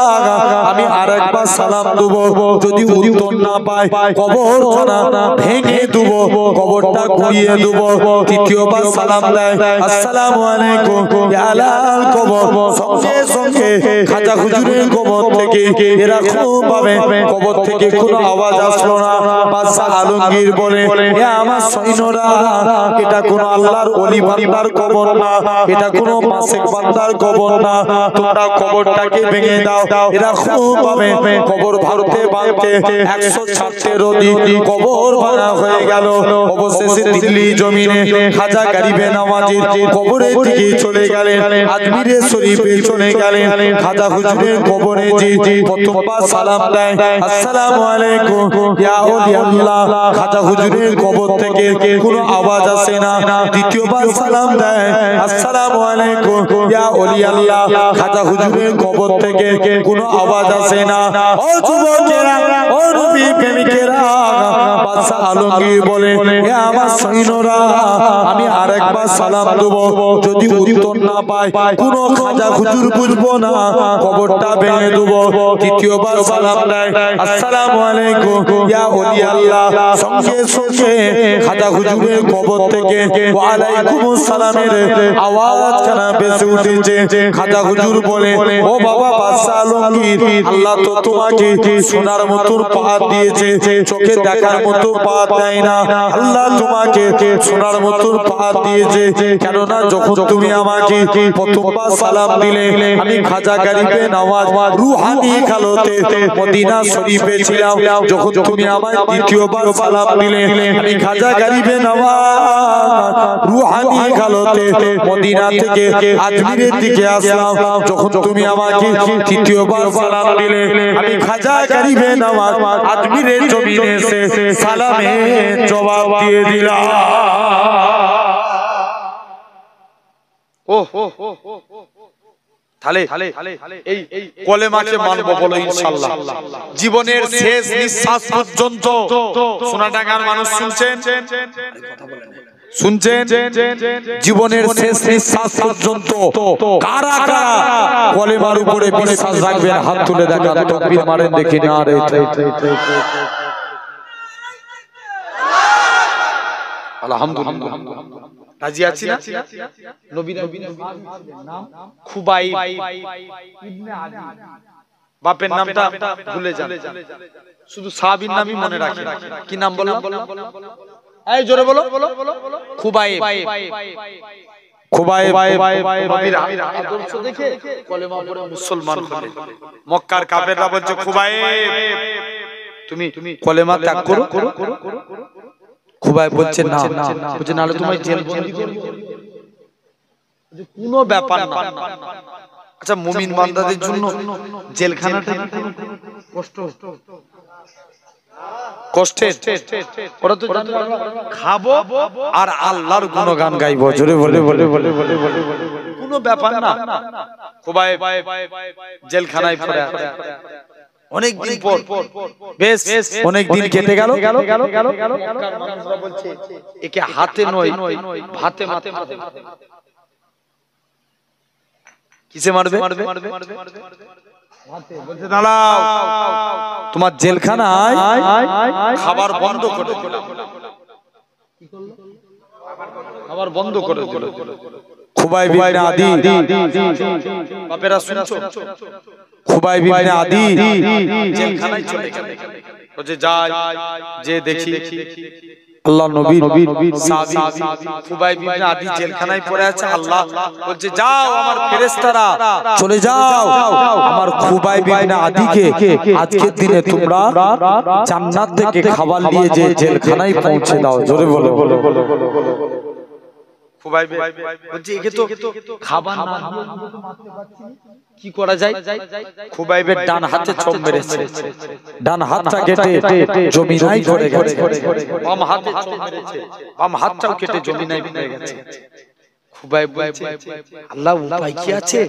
আমি আরেকবার সালাম দেব, যদি উত্তর না পাই কবরখানা ভেঙে দেব, কবরটা ঘুরিয়ে দেব। তৃতীয়বার সালাম দেয়, আসসালামু আলাইকুম, ইয়া আলাল কবর, সঙ্গে সঙ্গে খাজা হুজুরের কবর থেকে এরকম ভাবে কবর থেকে কোনো আওয়াজ আসলো না। বাদশা আলমগীর বলে, আমার সৈন্যরা, এটা কোনো আল্লাহর ওলি বান্দার কবর না, এটা কোনো মাসিক বান্দার কবর না, তোমরা কবরটাকে ভেঙে দাও। এরকম ভাবে কবর ভারতে বাঁধতে 160 অধিক কবর ভাঙা হয়ে গেল। অবশেষে দিল্লি জমিনে খাজা গারিবে নামাজের কবরের দিকে চলে গেলেন, আজমিরে শরীফে চলে গেলেন। খাজা হুজুরের কবরে যে প্রথমবার সালাম দেয়, আসসালামু আলাইকুম, ইয়া আউলিয়াল্লাহ, খাজা হুজুরের কবর থেকে কোনো আওয়াজ আসে না। দ্বিতীয়বার সালাম দেয়, আসসালামু আলাইকুম, ইয়া আউলিয়াল্লাহ, খাজা হুজুরের কবর থেকে কোনো আওয়াজ আসে না। ও যুবকেরা, ও নবী প্রেমিকেরা, বাদশা আলমগীর বলে, আমার সৈন্যরা, আমি আরেক আরেকবার সালাম দেব যদি উত্তর না পাই কোন খাজা হুজুর বুঝবো না কবরটা ভেঙে দেব তৃতীয়বার সালাম দেয় আসসালামু আলাইকুম ইয়া ওলি আল্লাহ সঙ্গে সঙ্গে খাজা হুজুরের কবর থেকে ওয়া আলাইকুমুস সালামের আওয়াজ কানা বেজে উঠেছে খাজা হুজুর বলে ও বাবা বাদশা আলমগীর আল্লাহ তো তোমাকে সোনার মতো পা দিয়েছে চোখে দেখার মতো পা দেয় না আল্লাহ তোমাকে সোনার মতো পা দিয়েছে কেননা যখন তুমি আমাকে প্রথমবার সালাম দিলে আমি খাজা গরিবে নওয়াজ রুহানি হালতে মদিনা শরীফে ছিলাম যখন তুমি আমায় দ্বিতীয়বার সালাম দিলে আমি খাজা গরিবে নওয়াজ রুহানি হালতে মদিনা থেকে আজমিরের দিকে আসলাম যখন তুমি আমাকে তৃতীয়বার সালাম দিলে আমি খাজা গরিবে নওয়াজ আজমিরের জমিনে এসে সালামের জবাব দিয়ে দিলাম তাহলে এই কলেমাকে মানব বলো ইনশাআল্লাহ জীবনের শেষ নিঃশ্বাস পর্যন্ত সোনাডাঙ্গার মানুষ শুনছেন জীবনের শেষ নিঃশ্বাস পর্যন্ত কারা কারা কলেমার উপরে বিশ্বাস রাখবেন হাত তুলে দেখান তাকবীর মারেন দেখি না রে আলহামদুলিল্লাহ রাজি আছি না নবীর নাম খুবাই ইবনে আদি বাপের নামটা ভুলে যান শুধু সাহাবীর নামই মনে রাখেন কি নাম বললাম এই জোরে বলো খুবাই খুবাই নবীর আদর্শ দেখে কলেমা পড়ে মুসলমান হলেন মক্কার কাফেররা বলছে খুবাই তুমি কলেমা ত্যাগ করো খুবাই বলছে না বলছে নালে তোমায় জেল বন্দি করব কোনো ব্যাপার না আচ্ছা মুমিন বান্দাদের জন্য জেলখানাটা কষ্টের ওরা তো খাবো আর আল্লাহর গুণগান গাইবো জোরে বলে কোনো ব্যাপার না খুবাই জেলখানায় পড়ে আছে অনেক দিন পর বেশ অনেক দিন কেটে গেল মানুষরা বলছে একে হাতে নয় ভাতে মারতে কিসে মারবে বলছে দাঁড়াও তোমার জেলখানায় খাবার বন্ধ করে দিল খাবার বন্ধ করে দিল খুবাই ইবনে আদি বাপেরা শুনছো খুবাই ইবনে আদি জেলখানায় চলে গেল বলছে যাই যে দেখি আল্লাহ নবী সাহাবী খুবাই ইবনে আদি জেলখানায় পড়ে আছে আল্লাহ বলছে যাও আমার ফেরেশতারা চলে যাও আমার খুবাই ইবনে আদিকে আজকের দিনে তোমরা জান্নাত থেকে খাবার নিয়ে যে জেলখানায় পৌঁছে দাও জোরে বলো খুবাই বলছে একে তো খাবার না কি করা যায় খুবাইবের ডান হাতে চোখ মেরেছে ডান হাতটা কেটে জমিনায় পড়ে গেছে বাম হাতে চোখ মেরেছে বাম হাতটাও কেটে জমিনায় পড়ে গেছে খুবাই বলছে আল্লাহ উপায় কি আছে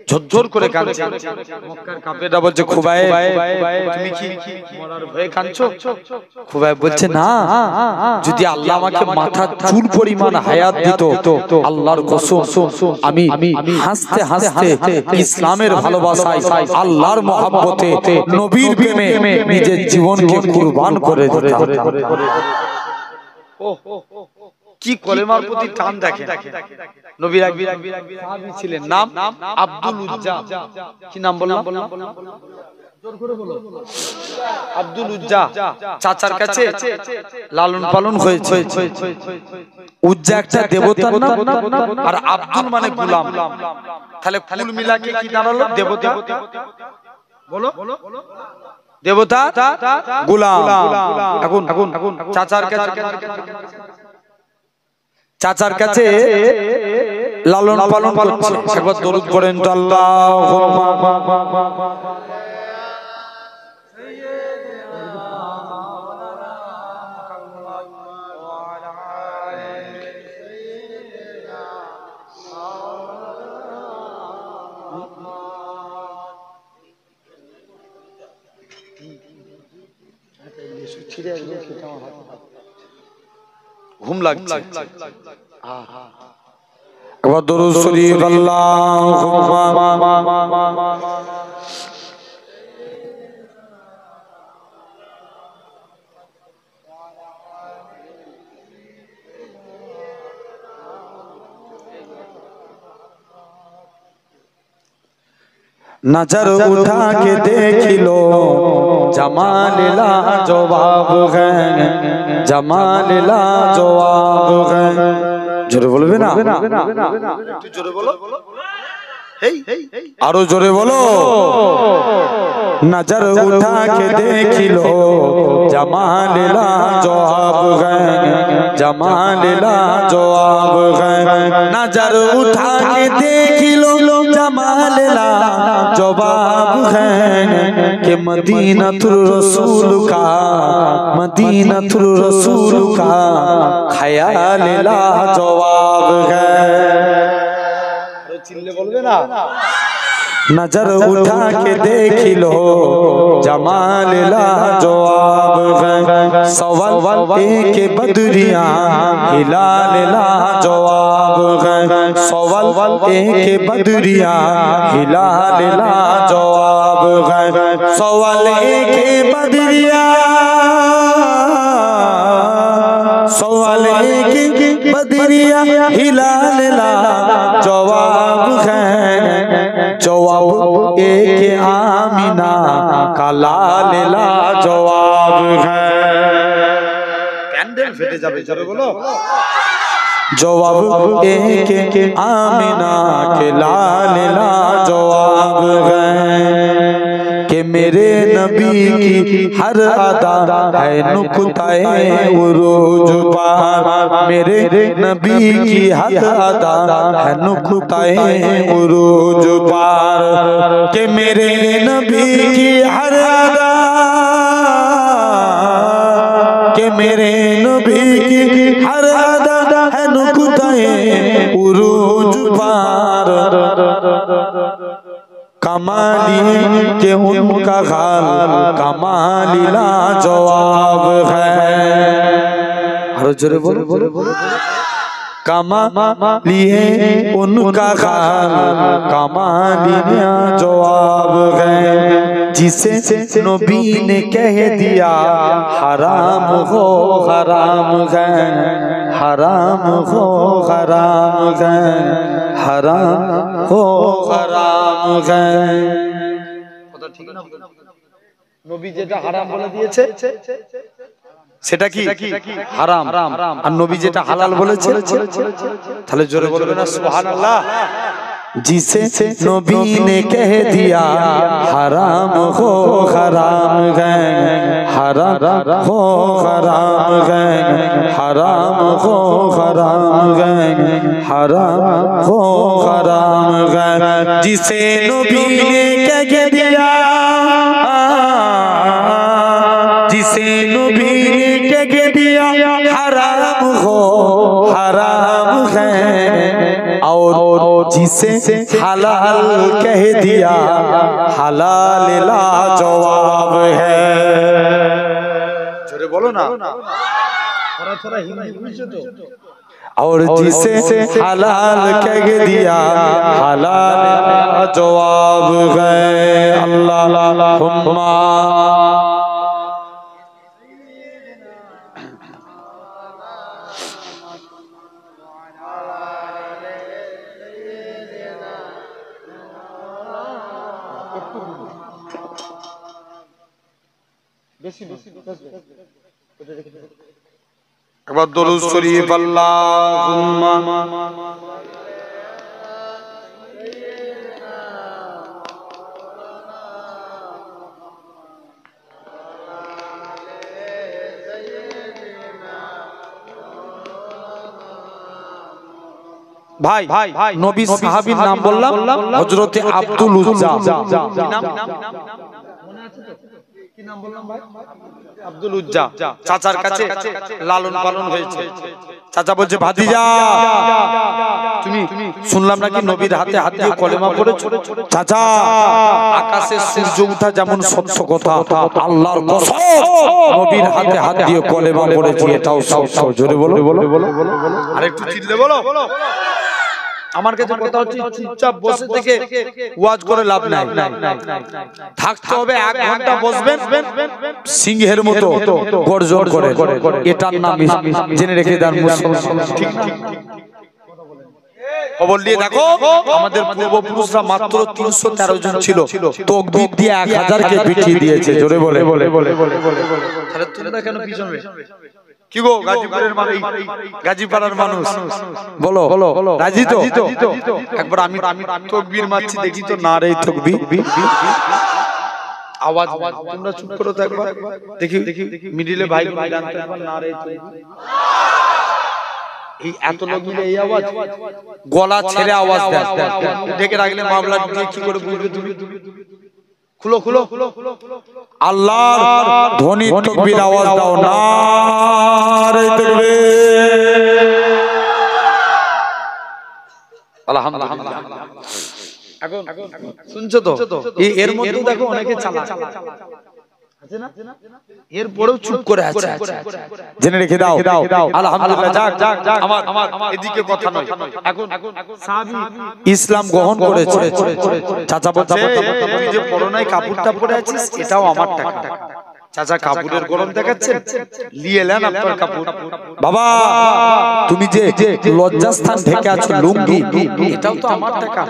ঝরঝর করে কাঁদছে মক্কার কাফেররা বলছে খুবাই তুমি কি মরার ভয়ে কাঁদছো খুবাই বলছে না যদি আল্লাহ আমাকে মাথা চুল পরিমাণ হায়াত দিত আল্লাহর কসম আমি হাসতে হাসতে ইসলামের ভালোবাসায় আল্লাহর মহব্বতে নবীর প্রেমে নিজের জীবনকে কুরবান করে দিতাম কি কলেমার প্রতি টান দেখে নবীর সাহাবী ছিলেন নাম আব্দুল উজ্জা কি নাম বললাম জোর করে বলো আব্দুল উজ্জা চাচার কাছে লালন পালন হয়েছে উজ্জা একটা দেবতার নাম আর আব্দুল মানে গোলাম তাহলে কুল মিলাকে কি দাঁড়ালো দেবতা বলো দেবতা গোলাম এখন চাচার কাছে লালন পালন করছে একবার দরুদ পড়েন তো আল্লাহুম্মা ঘুম লাগছে একবার দরুদ শরীফ আল্লাহুম্মা नजर उठा के देख लो जमाल लाजवाब है जमाल लाजवाब है जोरे बोलबे ना একটু জোরে বলো आरो जोरे बोलो नजर उठा के देख लो जमाल लाजवाब है जमाल लाजवाब है नजर उठा के देख लो जमाल लाजवाब है कि मदीनातुर रसूल का ख्याल लाजवाब है नजर उठा के देख लो जमाल लाजवाब है सवाल एक बदरिया हिलाल लाजवाब है सवाल एक बदरिया हिलाल लाजवाब है सवाल एक बदरिया सवाल एक बदरिया हिलाल लाजवाब है जवाब एक आमिना का लाल लाजवाब है कैंडल फेटे जाबे जरा बोलो जवाब एक आमिना के लाल लाजवाब है कि मेरे नबी की हर अदा है नुक्ताए उरूज पार मेरे नबी की हर अदा है नुक्ताए उरूज पार कि मेरे नबी की हर अदा कि मेरे नबी की हर अदा है नुक्ताए उरूज पार कमाली के उनका खाल कमाली लाजवाब है हर जोरे बोलो कमाली उनका खाल कमाली लाजवाब है जिसे नबी ने कह दिया हराम हो हराम है हराम हो हराम है हराम हो हराम है কথা ঠিক না নবী যেটা হারাম বলে দিয়েছে সেটা কি হারাম আর নবী যেটা হালাল বলেছে তাহলে জোরে বলবেন না সুবহানাল্লাহ जिसे नबी ने कह दिया हराम हो हराम है हराम हो हराम है हराम हो हराम है हराम हो हराम है जिसे नबी ने कह दिया जिसे नबी ने कह दिया हराम हो हराम है और जिसे हलाल कह दिया हलाल लाजवाब है जोरे बोलो ना थोड़ा थोड़ा हिंदी बुझो तो और जिसे हलाल कह दिया हलाल लाजवाब है अल्लाहुम्मा একবার দরুদ শরীফ আল্লাহুম্মা ভাই নবী সাহাবীর নাম বললাম হযরতে আব্দুল উজ্জা কি নাম মনে আছে তো কি নাম বললাম ভাই আব্দুল উজ্জা চাচার কাছে লালন পালন হয়েছে চাচা বলছে ভাতিজা তুমি শুনলাম নাকি নবীর হাতে হাত দিয়ে কলেমা পড়েছো। চাচা আকাশে সূর্য ওঠা যেমন সত্য কথা, আল্লাহর কসম নবীর হাতে হাত দিয়ে কলেমা পড়েছি এটাও সত্য। জোরে বলো। আরেকটু চিল্লে বলো। আমার কাছে কথা হচ্ছে চুপচাপ বসে থেকে ওয়াজ করে লাভ নাই, থাকতে হবে 1 ঘন্টা বসবেন সিংহের মতো গর্জন করে, এটার নাম জেনে রেখে দেন মুসলমান। ঠিক ঠিক খবর নিয়ে দেখো, আমাদের পূর্বপুরুষরা মাত্র 313 জন ছিল, তাকবীর দিয়ে 1000 কে পিটিয়ে দিয়েছে। জোরে বলে। তাহলে তোমরা কেন পিছনে? কি গো গাজীপুরের মানুষ, গাজীপাড়ার মানুষ বলো রাজি তো? একবার আমি তাকবীর মারছি দেখি তো, না রে তাকবীর আওয়াজ তোমরা চুপ করো তো একবার দেখি মিডিলে ভাই জানতে একবার না রে তাকবীর। এই এত লোক মিলে এই আওয়াজ, গলা ছেড়ে আওয়াজ দেয়, ডেকে রাখলে মামলা দিয়ে কি করে বুঝবে তুমি? খুলো আল্লাহর ধ্বনি তাকবীর আওয়াজ দাও, নারে তাকবীর। আলহামদুলিল্লাহ। এখন শুনছো তো? এর মধ্যে দেখো অনেকে চালাক আছে না, এর পরেও চুপ করে আছে। জেনে রেখে দাও আলহামদুলিল্লাহ। যাক আমার এদিকে কথা নয়। এখন সাহাবী ইসলাম গ্রহণ করেছে। চাচা বলছে তুই যে পরনায় কাপড়টা পরে আছিস এটাও আমার টাকা। চাচা কাপড়ের গরম দেখাচ্ছেন, নিয়ে নেন আপনার কাপড়। বাবা তুমি যে লজ্জাস্থান ঢেকে আছো লুঙ্গি, এটাও তো আমার টাকা।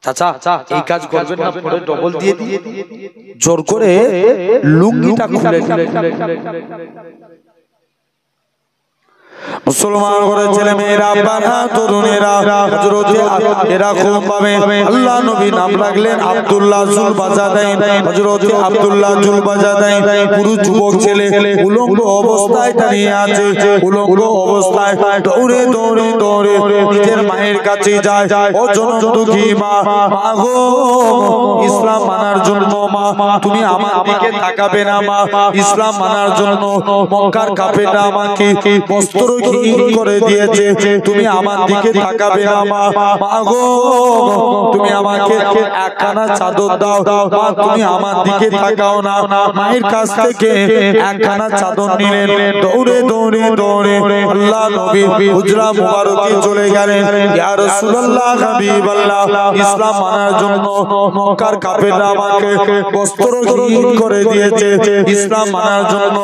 চাচা এই কাজ করবেন না, পরে ডবল দিয়ে দিয়ে জোর করে লুঙ্গিটা খুলে মুসলমান করে ছেলে মেয়েরা বাবা তরুণেরা হযরত এরা খুব পাবে। আল্লাহ নবী নাম রাখলেন আব্দুল্লাহ জুল বাজাদাইন। হযরত আব্দুল্লাহ জুল বাজাদাইন পুরো যুবক ছেলে, উলঙ্গ অবস্থায় দাঁড়িয়ে আছে। উলঙ্গ অবস্থায় দৌড়ে দৌড়ে দৌড়ে নিজের মায়ের কাছে যায়। ও জনদুখী মা, মাগো ইসলাম মানার জন্য মা তুমি আমার দিকে তাকাবে না মা? ইসলাম মানার জন্য মক্কার কাফেররা আমাকে বস্ত্র করে দিয়েছে, তুমি আমার দিকে তাকাবে না মা? মাগো তুমি আমাকে একখানা চাদর দাও মা, তুমি আমার দিকে তাকাও না। মায়ের কাছ থেকে একখানা চাদর নিলেন, দৌড়ে দৌড়ে দৌড়ে আল্লাহ নবী হুজরা মুবারকে চলে গেলেন। ইয়া রাসূলুল্লাহ হাবিবাল্লাহ, ইসলাম মানার জন্য মক্কার কাফেররা আমাকে বস্ত্র করে দিয়েছে। ইসলাম মানার জন্য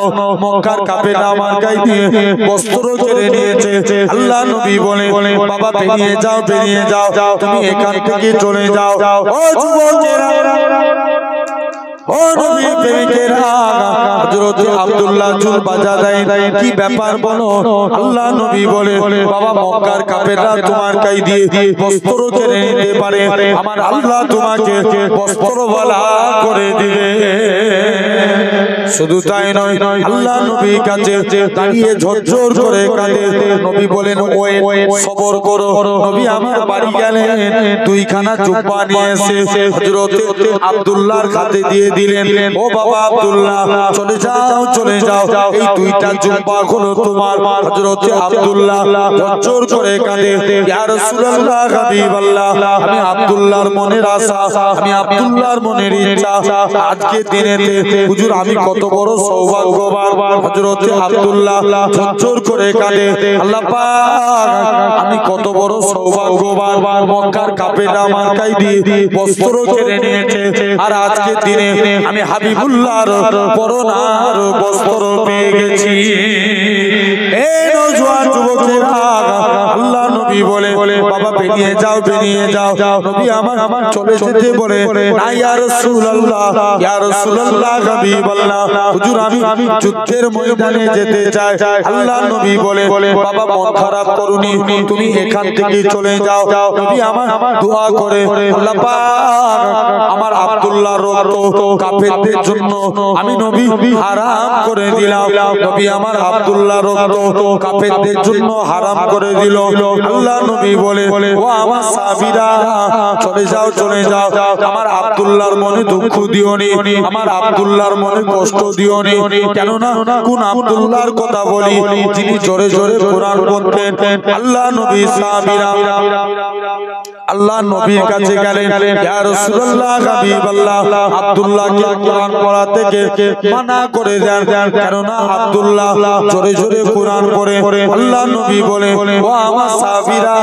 মক্কার কাফেররা আমার গায়ে দিয়ে বস্ত্র কেড়ে নিয়েছে। আল্লাহ নবী বলে বাবা বেরিয়ে যাও, তুমি এখান থেকে চলে যাও। ও যুবকেরা, ও নবী প্রেমিকেরা, হযরত আব্দুল্লাহ জুল বাজাদাইন কি ব্যাপার বলো? আল্লাহ নবী বলে বাবা মক্কার কাফেররা তোমার গায়ে দিয়ে বস্ত্র কেড়ে নিতে পারে, আমার আল্লাহ তোমাকে বস্ত্রওয়ালা করে দিবে। শুধু তাই নয়, আল্লাহ নবীর কাছে দাঁড়িয়ে ঝরঝর করে কাঁদে। নবী বলেন ওয়ে সবর করো। নবী আমার বাড়ি গেলেন, 2খানা জুব্বা নিয়ে এসে হযরত আব্দুল্লাহর হাতে দিয়ে দিলেন। ও বাবা আব্দুল্লাহ চলে যাও, এই 2টা জুব্বা হলো তোমার। হযরত আব্দুল্লাহ ঝরঝর করে কাঁদে, ইয়া রাসূলুল্লাহ হাবিবাল্লাহ, আমি আব্দুল্লাহর মনের আশা, আমি আব্দুল্লাহর মনের ইচ্ছা, আজকে দিনেতে হুজুর আমি কত বড় সৌভাগ্যবান। হযরত আব্দুল্লাহ ঝরঝর করে কাঁদে, আল্লাহ পাক আমি কত বড় সৌভাগ্যবান, মক্কার কাফেররা আমার গায়ে দিয়ে বস্ত্র কেড়ে নিয়েছে, আর আজকে দিনে আমি হাবিবুল্লাহর পরনার বস্ত্র পেয়ে গেছি। এই নওজোয়ান যুবকেরা, আল্লাহ নবী বলে বাবা বেরিয়ে যাও। নবী আমার চলে যেতে বলে না, ইয়া রাসূলুল্লাহ হাবিবাল্লাহ, হুজুর আমি যুদ্ধের ময়দানে যেতে চাই। আল্লাহ নবী বলে বাবা মন খারাপ করুনি, তুমি এখান থেকে চলে যাও। নবী আমার দোয়া করে আল্লাহ পাক আমার আব্দুল্লাহর রক্ত কাফেরদের জন্য আমি নবী হারাম করে দিলাম। নবী আমার আব্দুল্লাহর রক্ত কাফেরদের জন্য হারাম করে দিল। আল্লাহ নবী বলে ও আমার সাহাবীরা চলে যাও চলে যাও আমার আব্দুল্লাহর মনে দুঃখ দিওনি আমার আব্দুল্লাহর মনে কষ্ট দিওনি কেন না কোন আব্দুল্লাহর কথা বলি যিনি জোরে জোরে কোরআন পড়তেন আল্লাহ নবী সাহাবীরা আল্লাহ নবীর কাছে গেলেন ইয়া রাসূলুল্লাহ হাবিবাল্লাহ আব্দুল্লাহকে কোরআন পড়া থেকে মানা করে দেন কেন না আব্দুল্লাহ জোরে জোরে কোরআন পড়ে আল্লাহ নবী বলে ও আমার সাহাবীরা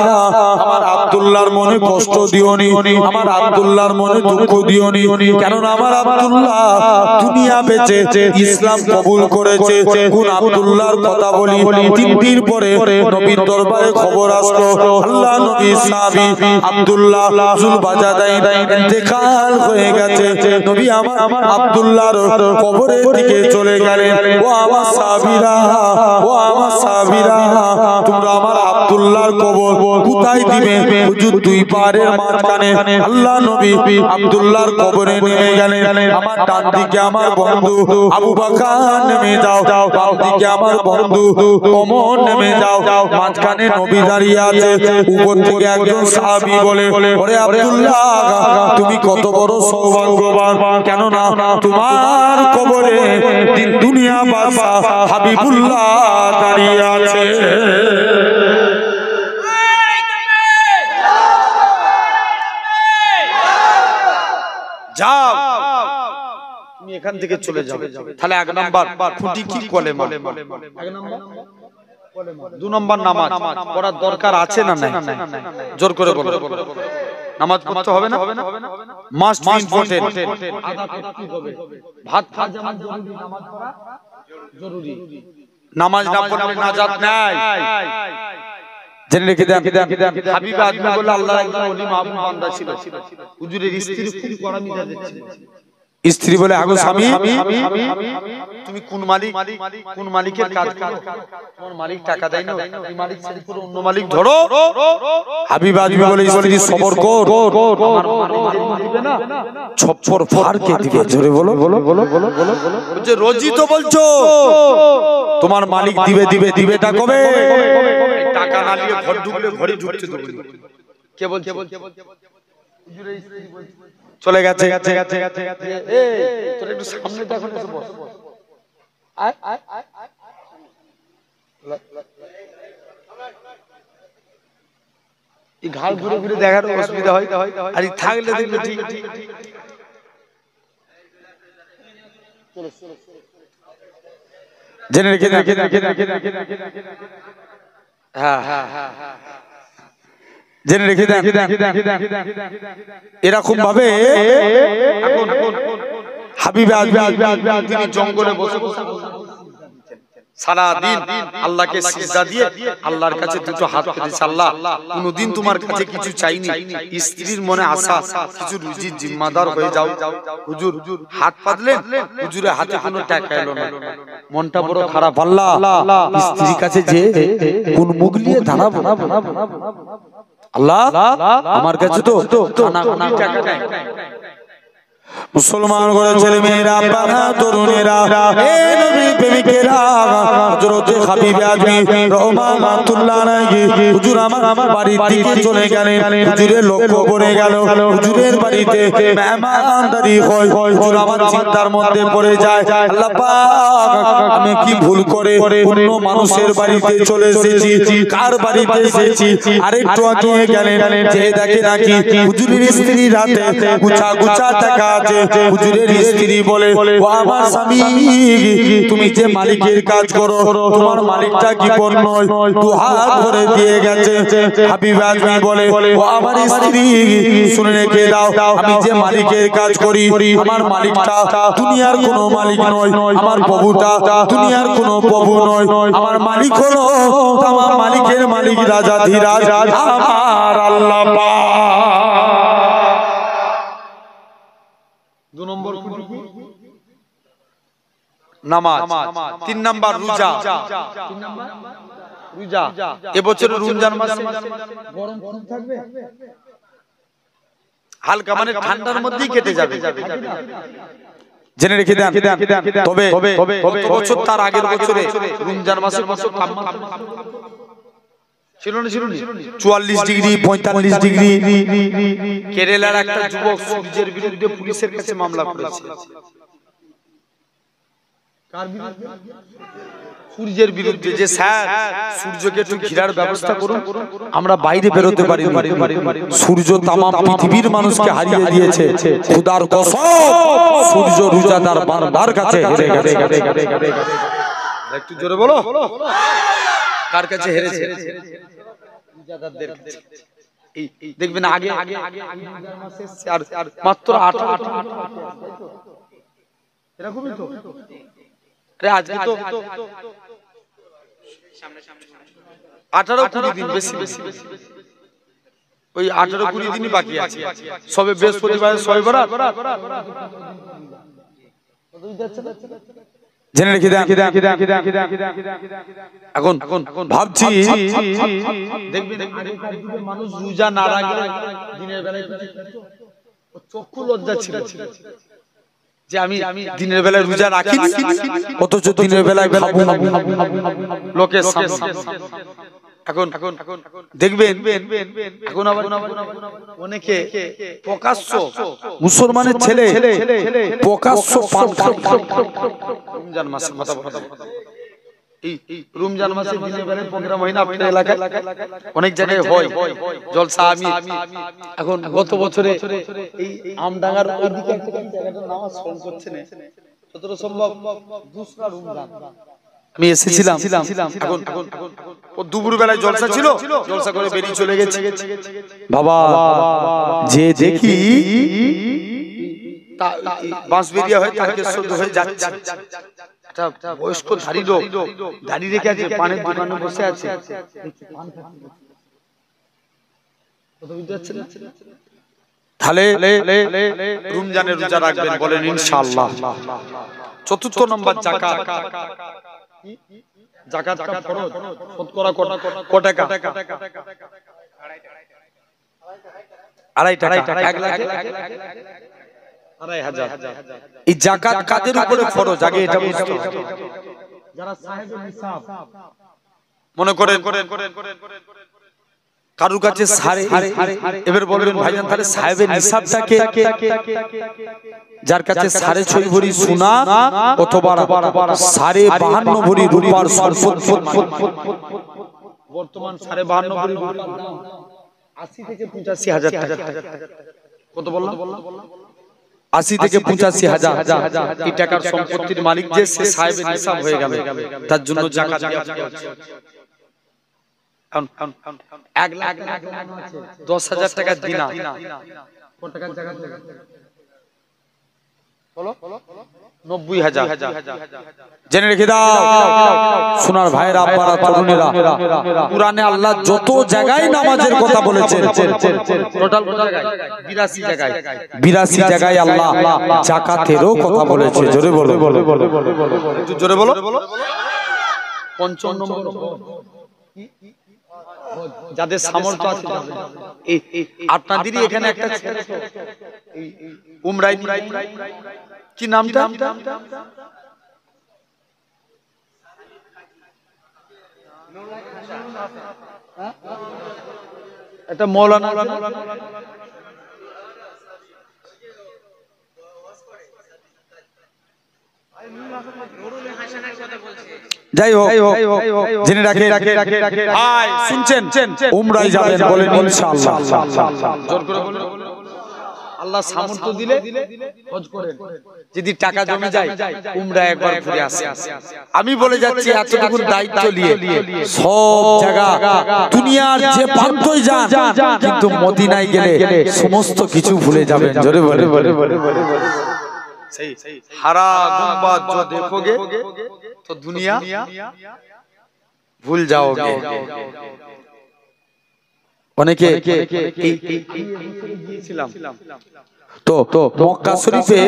আমার আব্দুল্লাহর মনে কষ্ট দিওনি আমার আব্দুল্লাহর মনে দুঃখ দিওনি কেন না আমার আব্দুল্লাহ দুনিয়া বেঁচে ইসলাম কবুল করেছে কোন আব্দুল্লাহর কথা বলি 3 দিন পরে নবীর দরবারে খবর আসলো আল্লাহ নবী সাহাবী আব্দুল্লাহ জুল বাজাদাই ইন্তেকাল হয়ে গেছে নবী আমার আব্দুল্লাহর কবরের দিকে চলে গেলেন ও আমার সাহাবীরা ও আমার সাহাবীরা তোমরা আমার আব্দুল্লাহর কবর কোথায় দিবে হুজুর দুই পারের মাঝখানে আল্লাহ নবী আব্দুল্লাহর কবরে নেমে গেলেন আমার ডান দিকে আমার বন্ধু আবু বকর নেমে যাও বাম দিকে আমার বন্ধু ওমর নেমে যাও মাঝখানে নবী দাঁড়িয়ে আছে উপর থেকে একজন সাহাবী বলে ওরে আব্দুল্লাহ তুমি কত বড় সৌভাগ্যবান কেন না তোমার কবরে দুনিয়া বাদশা হাবিবুল্লাহ দাঁড়িয়ে আছে যাও তুমি এখান থেকে চলে যাও তাহলে এক নাম্বার খুঁটি কি কলেমা এক নাম্বার দুই নাম্বার নামাজ পড়ার দরকার আছে না নাই জোর করে বলো নামাজ পড়তে হবে না মাস্ট ইম্পর্টেন্ট আদা করতে হবে ভাত খাওয়া যেমন জরুরি নামাজ পড়া জরুরি নামাজ না পড়লে নাজাত নাই জেনে রেখে দেন হাবিব আদমি বলে আল্লাহর একজন ওলি মাহবুব বান্দা ছিল হুজুরের স্ত্রী খুব কড়া মিজাজের ছিল স্ত্রী বলে আগো স্বামী তুমি কোন মালিকের কাজ করো তোমার মালিক টাকা দেয় না এই মালিক ছেড়ে পুরো অন্য মালিক ধরো হাবিব আদমি বলে স্ত্রী সবর কর আমার মালিক দিবে না ছপ্পর ফাড়কে দিবে জোরে বলো যে রোজই তো বলছো তোমার মালিক দিবেটা কবে টাকা না নিয়ে ঘর ঢুকলে ঘরে ঢুকতে দেবে কে বলছে হুজুরের স্ত্রী বলছে চলে গেছে এই তোর একটু সামনে দেখো এসে বস আয় এই ঘাড় ঘুরে ঘুরে দেখার অসুবিধা হয় আর এই থাকলে দেখলে ঠিক জেনে রেখে জেনে রেখে দেন এরকম ভাবে হাবিব তিনি জঙ্গলে বসে সারা দিন আল্লাহকে সিজদা দিয়ে আল্লাহর কাছে দুটো হাত পেতেছে আল্লাহ কোনদিন তোমার কাছে কিছু চাইনি স্ত্রীর মনে আশা কিছু রুজির জিম্মাদার হয়ে যাও হুজুর হাত পাতলেন হুজুরের হাতে কোনো টাকা এলো না মনটা বড় খারাপ আল্লাহ স্ত্রীর কাছে যে কোন মুখ নিয়ে দাঁড়াবো আল্লাহ আমার কাছে তো টাকা নাই মুসলমান ঘরের ছেলে মেয়েরা পানা তরুণেরা এ নবীর প্রেমিকেরা হযরত হাবিব আজমি রহমাতুল্লাহ আলাইহি হুজুর আমার বাড়ির দিকে চলে গেলেন হুজুরের লক্ষ্য পড়ে গেল হুজুরের বাড়িতে মেহমানদারি হয় হুজুর আমার চিন্তার মধ্যে পড়ে যায় আল্লাহ পাক আমি কি ভুল করে অন্য মানুষের বাড়িতে চলে এসেছি কার বাড়িতে এসেছি আরেকটু আগে গেলেন যে দেখে নাকি হুজুরের স্ত্রী রাতে গুছা টাকা আছে হুজুরের স্ত্রী বলে ও আমার স্বামী তুমি যে মালিকের কাজ করো তোমার মালিকটা কি পর নয় দু হাত ধরে দিয়ে গেছে হাবিব আজমি বলে ও আমার স্ত্রী শুনে রেখে দাও আমি যে মালিকের কাজ করি আমার মালিকটা দুনিয়ার কোনো মালিক নয় আমার প্রভুটা দুনিয়ার কোনো প্রভু নয় আমার মালিক হলো আমার মালিকের মালিক রাজা ধীরাজ আমার আল্লাহ পাক দু নম্বর নামাজ তিন নাম্বার রোজা এবছর রমজান মাসে গরম কম থাকবে হালকা মানে ঠান্ডার মধ্যেই কেটে যাবে জেনে রেখে দেন তবে বছর তার আগের বছরে রমজান মাসের বছর ছিল না 44 ডিগ্রি 45 ডিগ্রি। কেরালার একটা যুবক সূর্যের বিরুদ্ধে পুলিশের কাছে মামলা করেছে। কার বিরুদ্ধে? সূর্যের বিরুদ্ধে। যে স্যার সূর্যকে একটু ঘিরার ব্যবস্থা করুন, আমরা বাইরে বেরোতে পারি। সূর্য তামাম পৃথিবীর মানুষকে হারিয়ে দিয়েছে। খোদার কসম, সূর্য রোজাদার বান্দার কাছে হেরে গেছে। একটু জোরে বলো, কার কাছে হেরেছে? রোজাদারদের কাছে। এই দেখবেন আগে মাত্র 8 এরকমই তো। আরে আজকে তো 18-20 দিন, বেশি ওই 18-20 দিনই বাকি আছে। সবে বৃহস্পতিবার ছয় বরাত। জেনে রেখে দেন। এখন ভাবছি দেখবেন মানুষ রোজা না রাখলে দিনের বেলায় চক্ষু লজ্জা ছিল যে আমি দিনের বেলায় রোজা রাখি, অথচ দিনের বেলায় খাবো লোকের সামনে। এখন দেখবেন এখন আবার অনেকে প্রকাশ্য, মুসলমানের ছেলে প্রকাশ্য পান খায়। রমজান মাসে এই রমজান মাসে দিনের বেলায় প্রোগ্রাম হয় না আপনাদের এলাকায়? অনেক জায়গায় হয় জলসা। আমি এখন গত বছরে এই আমডাঙ্গার ওইদিকে একটা জায়গাটার নাম স্মরণ করছে না, যতটা সম্ভব দুসরা রমজান আমি এসেছিলাম। এখন দুপুর বেলায় জলসা ছিল, জলসা করে বেরিয়ে চলে গেছে। বাবা যে দেখি বাঁশবেরিয়া হয়ে তারকেশ্বর হয়ে যাচ্ছে, একটা বয়স্ক ধারী লোক দাঁড়িয়ে রেখে আছে, পানের দোকানে বসে আছে। তাহলে রমজানের রোজা রাখবেন বলেন ইনশাআল্লাহ। চতুর্থ নম্বর জাকাত। জাকাত কা ফরজ, শতকরা ক টাকা? 2.5 টাকা, 1 লাখ 2.5 হাজার। এই জাকাত কাদের উপরে ফরজ আগে এটা বুঝতে হবে। যারা সাহেবে নিসাব, মনে করেন কারুর কাছে সাড়ে, এবার বলবেন ভাইজান তাহলে সাহেবে নিসাবটাকে, যার কাছে 6.5 ভরি সোনা অথবা 52.5 ভরি রূপার সম্পত্তি, বর্তমান 52.5 ভরি রূপার দাম 80 থেকে 85 হাজার টাকা। কত বললাম? 80 থেকে 85 হাজার। এই টাকার সম্পত্তির মালিক যে সে সাহেবে নিসাব হয়ে গেল, তার জন্য জাকাত দেওয়া হচ্ছে 1 লাখ 10,000 টাকা দিনা। কত টাকার জাকাত দেবে? বলো 90,000। জেনে রেখে দাও সোনার ভাইরা, আব্বারা, তরুণেরা, কুরআনে আল্লাহ যত জায়গায় নামাজের কথা বলেছেন, টোটাল জায়গায় 82 জায়গায় আল্লাহ যাকাতেরও কথা বলেছে। জোরে বলো, একটু জোরে বলো। 5 নম্বর যাদের সামর্থ্য আছে, আপনাদেরই এখানে একটা উমরাই, কি নামটা? এটা মৌলানা, যাই হোক জেনে রাখে। শুনছেন উমরায় যাবেন বলেন ইনশাআল্লাহ। জোর করে বলেন আল্লাহ সামর্থ্য দিলে হজ করেন, যদি টাকা জমে যায় উমরা একবার ঘুরে আসে। আমি বলে যাচ্ছি এতটুকু দায়িত্ব নিয়ে সব জায়গা দুনিয়ার যে প্রান্তই যান, কিন্তু মদিনায় গেলে সমস্ত কিছু ভুলে যাবেন। জোরে বলে হারা গুম্বাদ जो देखोगे तो दुनिया भूल जाओगे। অনেকে তো মক্কা শরীফে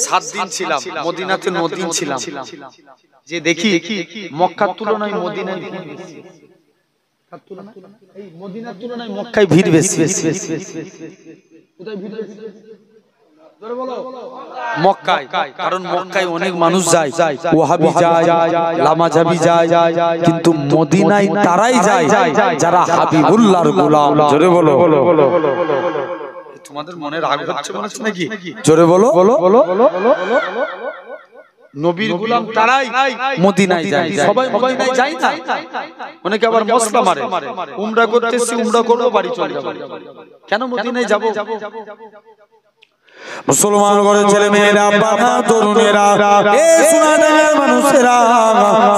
7 দিন ছিলাম, মদিনাতে 9 দিন ছিলাম। যে দেখি মক্কার তুলনায় মদিনায় ভিড় বেশি, এই মদিনার তুলনায় মক্কায় ভিড় বেশি। কোথায় ভিড় বেশি? মক্কায়, কারণ মক্কায় অনেক মানুষ যায়, ওয়াহাবি যায়, লামাজাবি যায়, কিন্তু মদিনায় তারাই যায় যারা হাবিবুল্লাহর গোলাম। জোরে বলো। তোমাদের মনে রাগ হচ্ছে মনে হচ্ছে নাকি? জোরে বলো। নবীর গোলাম তারাই মদিনায় যায়, সবাই মদিনায় যায় না। অনেকে আবার মশলা মারে, উমরা করতেছি, উমরা করবো, বাড়ি চলে যাবো। কেন মদিনায় যাবো? মুসলমান ঘরে ছেলে মেয়েরা, বাবা তরুণেরা, এ সোনাডাঙ্গার মানুষেরা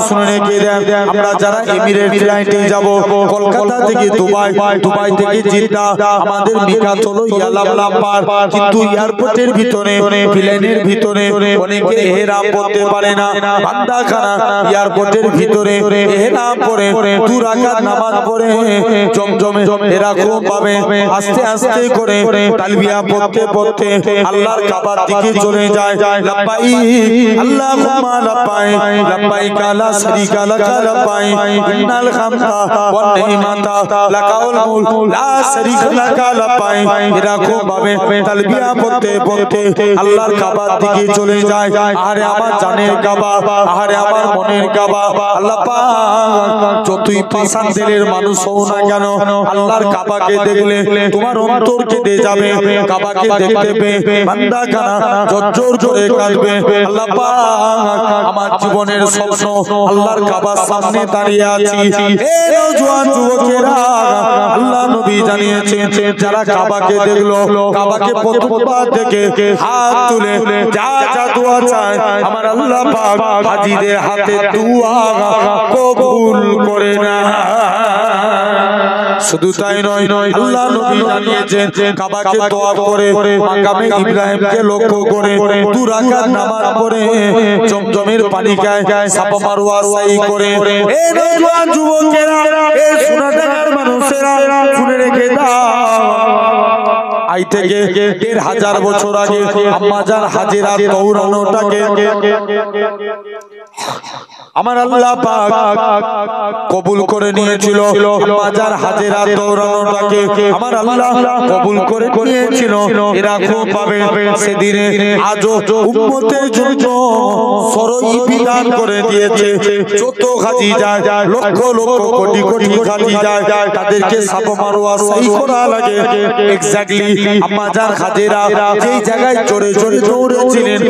শুনে রেখে দেন, আমরা যারা এমিরেট ফ্লাইটে যাব কলকাতা থেকে দুবাই, দুবাই থেকে জিদ্দা, আমাদের মিকাত হলো ইয়ালামলাম্পার, কিন্তু এয়ারপোর্টের ভিতরে, প্লেনের ভিতরে অনেকে এহরাম পড়তে পারে না। বান্দাখানা এয়ারপোর্টের ভিতরে এহরাম পরে 2 রাকাত নামাজ পড়ে জমজমে এরকম ভাবে আস্তে আস্তে করে তালবিয়া পড়তে পড়তে আল্লাহর কাবার দিকে চলে যায়। লাব্বাইক আল্লাহুম্মা লাব্বাইক, লাব্বাইক লা শারীকা লাকা লাব্বাইক, ইন্নাল হামদা ওয়ান নি'মাতা লাকাল মুলক লা শারীকা লাকা লাব্বাইক। এরকম ভাবে তালবিয়া পড়তে পড়তে আল্লাহর কাবার দিকে চলে যায়। আরে আমার জানের কাবা, আরে আমার মনের কাবা, আল্লাহ পাক যতই পাষাণ দিলের মানুষ হও না কেন, আল্লাহর কাবাকে দেখলে তোমার অন্তর কেঁদে যাবে। কাবাকে দেখতে পেয়ে বান্দা কানা জোর করে কাঁদবে। আল্লাহ পাক আমার জীবনের স্বপ্ন আল্লাহর কাবার সামনে দাঁড়িয়ে আছি। এ নওজোয়ান যুবকেরা, আল্লাহ নবী জানিয়েছেন যারা কাবাকে দেখলো, কাবাকে প্রথমবার দেখে হাত তুলে যা যা দোয়া চায় আমার আল্লাহ পাক হাজীদের হাতে দোয়া কবুল করে না। শুধু তাই নয়, আল্লাহ নবী জানিয়েছেন কাবাকে দোয়া করে মাকামে ইব্রাহিমকে লক্ষ্য করে 2 রাকাত নামাজ পড়ে জমজমের পানি খায়, সাফা মারওয়া সাই করে। এ নওজোয়ান যুবকেরা, এ সোনাডাঙ্গার মানুষেরা শুনে রেখে দাও, আই থেকে 1500 বছর আগে আম্মাজান হাজেরা দৌড়ানোটাকে আমার আল্লাহ পাক কবুল করে নিয়েছিল। আম্মাজান হাজেরা দৌড়ানোটাকে আমার আল্লাহ কবুল করে নিয়েছিল। এরকম ভাবে সেদিনে আজও উম্মতের জন্য সরই বিধান করে দিয়েছে। যত হাজী যায়, লক্ষ লক্ষ কোটি কোটি হাজী যায়, তাদেরকে সাফা মারওয়া সাই করা লাগে। এক্স্যাক্টলি আম্মাজান হাজেরা যেই জায়গায় চড়ে চড়ে দৌড়েছিলেন,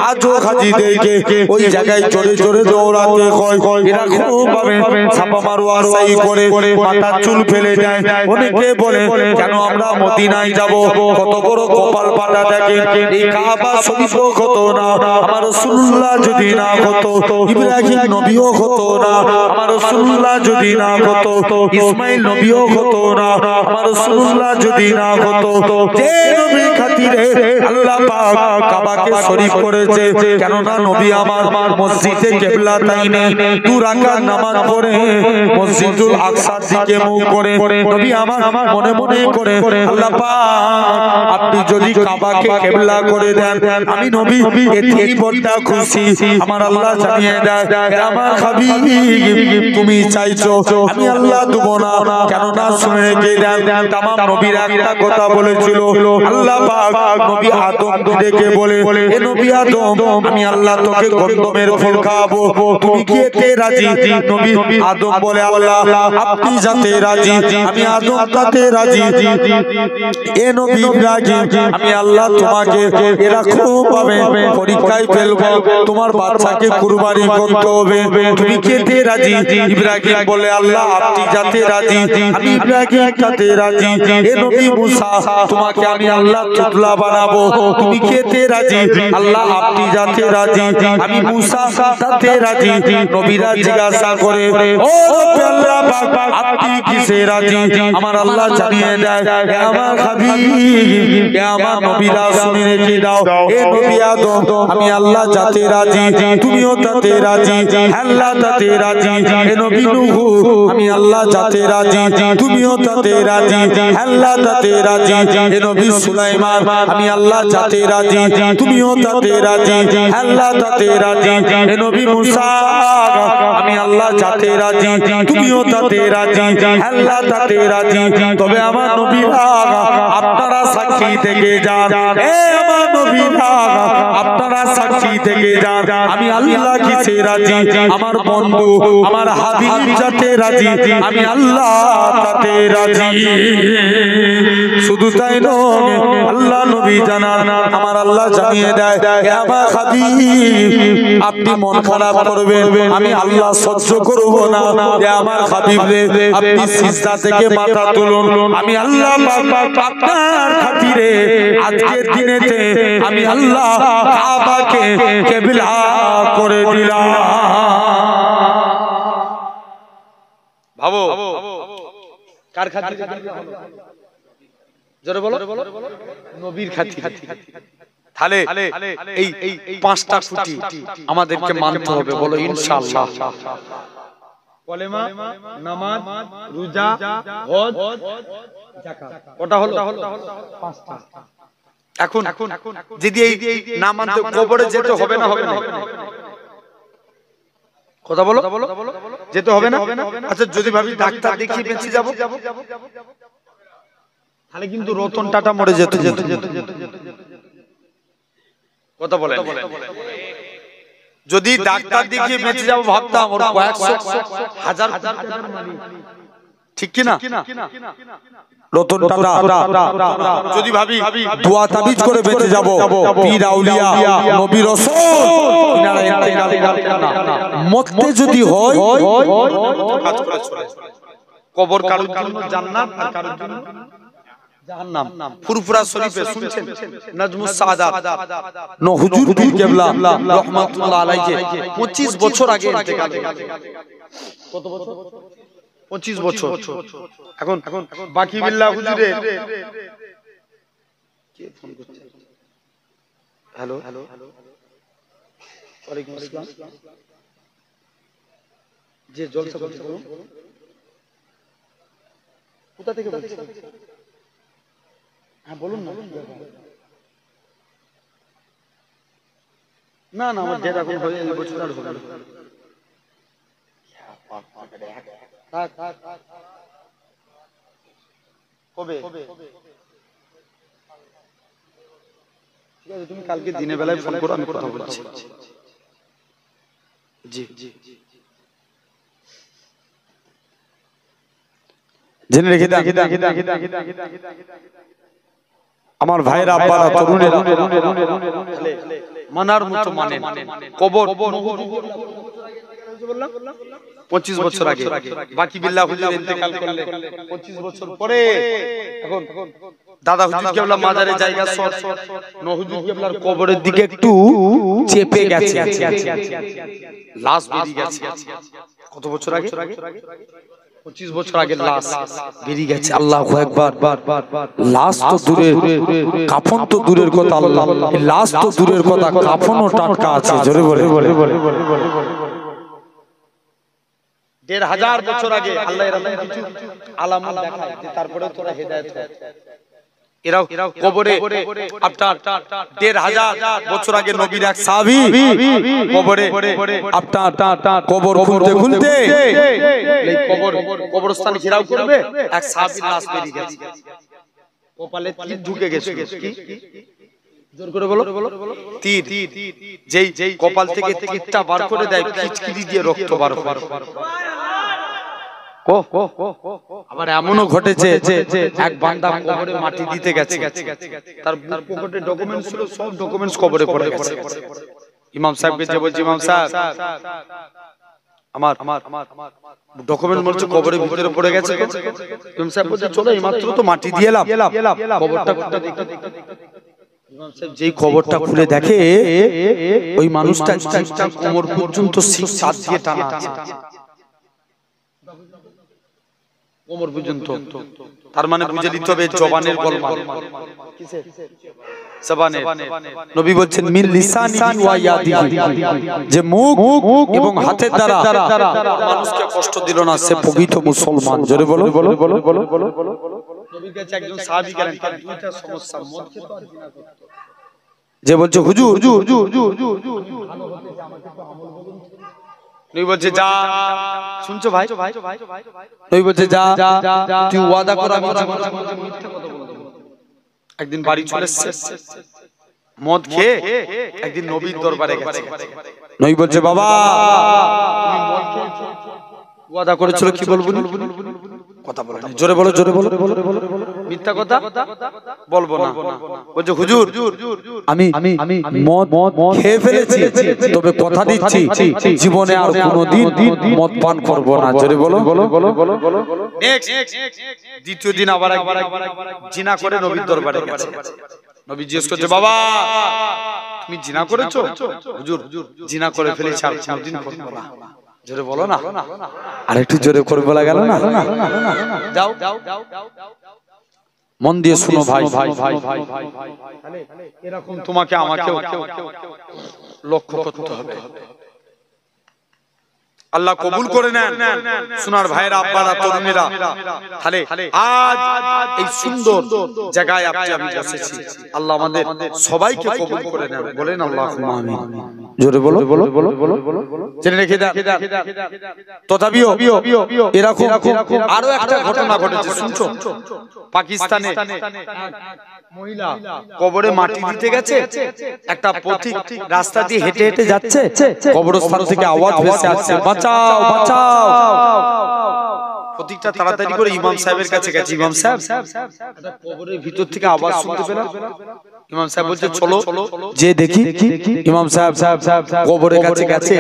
আজও হাজীদেরকে ওই জায়গায় চড়ে চড়ে দৌড়াতে হয়। এরকম ভাবে সাফা মারওয়া সাই করে মাথার চুল ফেলে দেয়। অনেকে বলে কেন আমরা মদিনায় যাব, কত বড় কপাল পাতা দেখেন। এই কাবা শরীফ হতো না আমার রাসূলুল্লাহ যদি না হতো, ইব্রাহিম নবীও হতো না আমার রাসূলুল্লাহ যদি না হতো, ইসমাইল নবীও হতো না আমার রাসূলুল্লাহ যদি না হতো। যে নবীর খাতিরে আল্লাহ পাক কাবাকে শরীফ করেছে, কেন না নবী আমার মসজিদে কিবলা তাইনে 2 রাকাত নামাজ পড়ে মসজিদুল আকসার দিকে মুখ করে নবী আমার মনে মনে করে আল্লাহ পাক আপনি যদি কাবাকে কিবলা করে দেন, আমি নবী এতেই বড় খুশি। আমার আল্লাহ জানিয়ে দেয়, আমার হাবিব তুমি চাইছো, আমি আল্লাহ দেব না। কেন না শুনে রেখে দেন, তামাম নবীরা একটা কথা বলেছিল। আল্লাহ পাক নবী আদম ডেকে বলে, এ নবী আদম, আমি আল্লাহ তোকে গন্ধমের ফল খাওয়াবো, তুমি কি এতে রাজি? নবী আদম বলে, আল্লাহ আপনি যাতে রাজি, আমি আদম তাতে রাজি। এ নবী ইব্রাহিম, আমি আল্লাহ তোমাকে এরকম ভাবে পরীক্ষায় ফেলবো, তোমার বাচ্চাকে কুরবানি করতে হবে, তুমি কি এতে রাজি? ইব্রাহিম বলে, আল্লাহ আপনি যাতে রাজি, আমি ইব্রাহিম তাতে রাজি। এ নবী মুসা, তোমাকে আমি আল্লাহ তুতলা বানাবো, তুমি কি এতে রাজি? আল্লাহ আপনি যাতে রাজি, আমি মুসা তাতে রাজি। নবীরা জিজ্ঞাসা করে, ও আল্লাহ পাক আপনি কিসে রাজি? আমার আল্লাহ জানিয়ে দেয়, হে আমার হাবিব, হে আমার নবীরা শুনে রেখে দাও, এ নবী আদম, আমি আল্লাহ যাতে রাজি, তুমিও তাতে রাজি, আল্লাহ তাতে রাজি। এ নবী নূহ, আমি আল্লাহ যাতে রাজি, তুমিও তাতে রাজি, আল্লাহ তাতে রাজি। এ নবী সুলাইমান, আমি আল্লাহ যাতে রাজি, তুমিও তাতে রাজি, আল্লাহ তাতে রাজি। এ নবী মুসা আমি আল্লাহ যাতে রাজি তুমিও তাতে রাজি আল্লাহ তাতে রাজি তবে আমার নবীরা আপনারা সাক্ষী থেকে যান আমার নবীরা আপনারা সাক্ষী থেকে যান আমি আল্লাহ কিসে রাজি আমার বন্ধু আমার হাবিব যাতে রাজি আমি আল্লাহ তাতে রাজি শুধু তাই নয় আল্লাহ নবী জানান আমার আল্লাহ জানিয়ে দেয় হে আমার হাবিব আপনি মন খারাপ করবেন আমি আল্লাহ সহ্য করব না হে আমার হাবিব রে আপনি সিজদা থেকে মাথা তুলুন আমি আল্লাহ আপনার খাতিরে আজকের দিনেতে আমি আল্লাহ কাবাকে কিবলা করে দিলাম ভাবো কার খাতিরে জোরে বলো নবীর খাতিরে তাহলে এই পাঁচটা খুঁটি আমাদেরকে মানতে হবে বলো ইনশাআল্লাহ কলেমা নামাজ রোজা হজ যাকাত ওটা হলো পাঁচটা এখন যদি এই না মানতে কবরে যেতে হবে না কথা বলো যেতে হবে না আচ্ছা যদি ভাবি ডাক্তার দেখিয়ে বেঁচে যাব তাহলে কিন্তু রতন টাটা মরে যেত কথা বলে যদি ডাক্তার দেখিয়ে বেঁচে যাবো ভাবতাম ওর কয়েকশো হাজার ঠিক কিনা রতন টাটা যদি ভাবি দোয়া তাবিজ করে বেঁচে যাব পীর আউলিয়া নবী রাসূল ইনারা ইন্তেকাল মরতে যদি হয় কাজ করে চলে কবর কারোর জন্য জান্নাত আর কারোর জন্য জাহান্নাম ফুরফুরা শরীফে শুনছেন নাজমুস সাআদাত ন হুজুর পীর কেবলা রাহমাতুল্লাহ আলাইহি 25 বছর আগে ইন্তেকাল কত বছর 25 বছর এখন বাকি বিল্লাহ হুজুরে কে ফোন করছে হ্যালো ওয়ালাইকুম আসসালাম যে জলসা করতে বলুন কোথা থেকে বলছেন হ্যাঁ বলুন না আমার ডেট এখন হয়ে এই বছর আর হবে কবে ঠিক আছে তুমি কালকে দিনের বেলায় ফোন করো আমি কথা বলছি জি জেনে রেখে দাও আমার ভাইরা আব্বারা তরুণেরা মানার মতো মানে কবর 25 বছর আগে বাকি বিল্লাহ হুজুর ইন্তেকাল করলে 25 বছর পরে এখন দাদা হুজুর কেবলা মাজারে জায়গা সর ন হুজুর কেবলার কবরের দিকে একটু চেপে গেছে লাশ বেরিয়ে গেছে কত বছর আগে 25 বছর আগে লাশ বেরিয়ে গেছে আল্লাহু আকবার লাশ তো দূরের কাফন তো দূরের কথা আল্লাহ লাশ তো দূরের কথা কাফনও টাটকা আছে জোরে বলে 1500 বছর আগে আল্লাহ এরকম কিছু আলামত দেখায় যে তারপরে তোরা হেদায়েত হয় এরাও কবরে আপনার 1500 বছর আগে নবীর এক সাহাবী কবরে আপনার কবর খুলতে এই কবরস্থান ঘেরাও করবে এক সাহাবীর লাশ বেরিয়ে গেছে কপালে তীর ঢুকে গেছে কি জোর করে বলো তীর যেই কপাল থেকে তীরটা বার করে দেয় খিচকিরি দিয়ে রক্ত বার করে আবার এমনও ঘটেছে এক বান্দা কবরে মাটি দিতে গেছে তার পকেটে ডকুমেন্টস ছিল সব ডকুমেন্টস কবরে পড়ে গেছে ইমাম সাহেবকে যে বলছি ইমাম সাহেব আমার ডকুমেন্ট মনে হচ্ছে কবরের ভিতরে পড়ে গেছে ইমাম সাহেব বলছে চলো এইমাত্র তো মাটি দিয়ে এলাম কবরটা খুলে দেখি ইমাম সাহেব যেই কবরটা খুলে দেখে ওই মানুষটা জিভটা কোমর পর্যন্ত শিক সাত দিয়ে টানা আছে কোমর পর্যন্ত তার মানে বুঝে নিতে হবে জবানের গোলমাল কিসে জবানে নবী বলছেন মিন লিসানিহি ওয়া ইয়াদিহি যে মুখ এবং হাতের দ্বারা মানুষকে কষ্ট দিল না সে প্রকৃত মুসলমান জোরে বলো নবীর কাছে একজন সাহাবী গেলেন তার দুইটা সমস্যা মদ খেত আর জিনা করত যে বলছে হুজুর ভালো হতে যে আমাকে তো আমল বলুন নবী বলছে যা, শুনছো ভাই? নবী বলছে যা, তুই ওয়াদা কর আমি মিথ্যা কথা বলবো না। একদিন বাড়ি চলে এসেছে, মদ খেয়ে একদিন নবীর দরবারে গেছে। নবী বলছে বাবা তুমি মদ খেয়েছো, ওয়াদা করেছিল কি বলবো না? কথা বলো না, জোরে বলো, জোরে বলো। মিথ্যা কথা বলবো না। বলছে হুজুর আমি মদ খেয়ে ফেলেছি, তবে কথা দিচ্ছি জীবনে আর কোনোদিন মদ পান করব না। জোরে বলো। নেক্সট দ্বিতীয় দিন আবার জিনা করে নবীর দরবারে গেছে। নবী জিজ্ঞেস করছে বাবা তুমি জিনা করেছো? হুজুর জিনা করে ফেলেছি, আর কোনোদিন করব না। জোরে বলো না, আর একটু জোরে করে বলা গেল না? যাও মন দিয়ে শুনো ভাই, এরকম তোমাকে আমাকে লক্ষ্য করতে হবে। আল্লাহ কবুল করে নেন সোনার ভাইরা, আব্বারা, তরুণেরা। তাহলে আজ এই সুন্দর জায়গায় আমি বসেছি, আল্লাহ আমাদের সবাইকে কবুল করে নেন। বলেন আল্লাহুম্মা আমিন। জোরে বলো। জেনে রেখে দাও। তথাপিও এরকম আরো একটা ঘটনা ঘটেছে, শুনছো? পাকিস্তানে মহিলা কবরে মাটি দিতে গেছে, একটা পথিক রাস্তা দিয়ে হেঁটে হেঁটে যাচ্ছে, কবরস্থান থেকে আওয়াজ ভেসে আসছে বাঁচাও বাঁচাও। পথিকটা তাড়াতাড়ি করে ইমাম সাহেবের কাছে গেছে। ইমাম সাহেব, একটা কবরের ভিতর থেকে আওয়াজ শুনতে পেলাম। ইমাম সাহেব বলছে চলো যে দেখি। ইমাম সাহেব কবরের কাছে গেছে,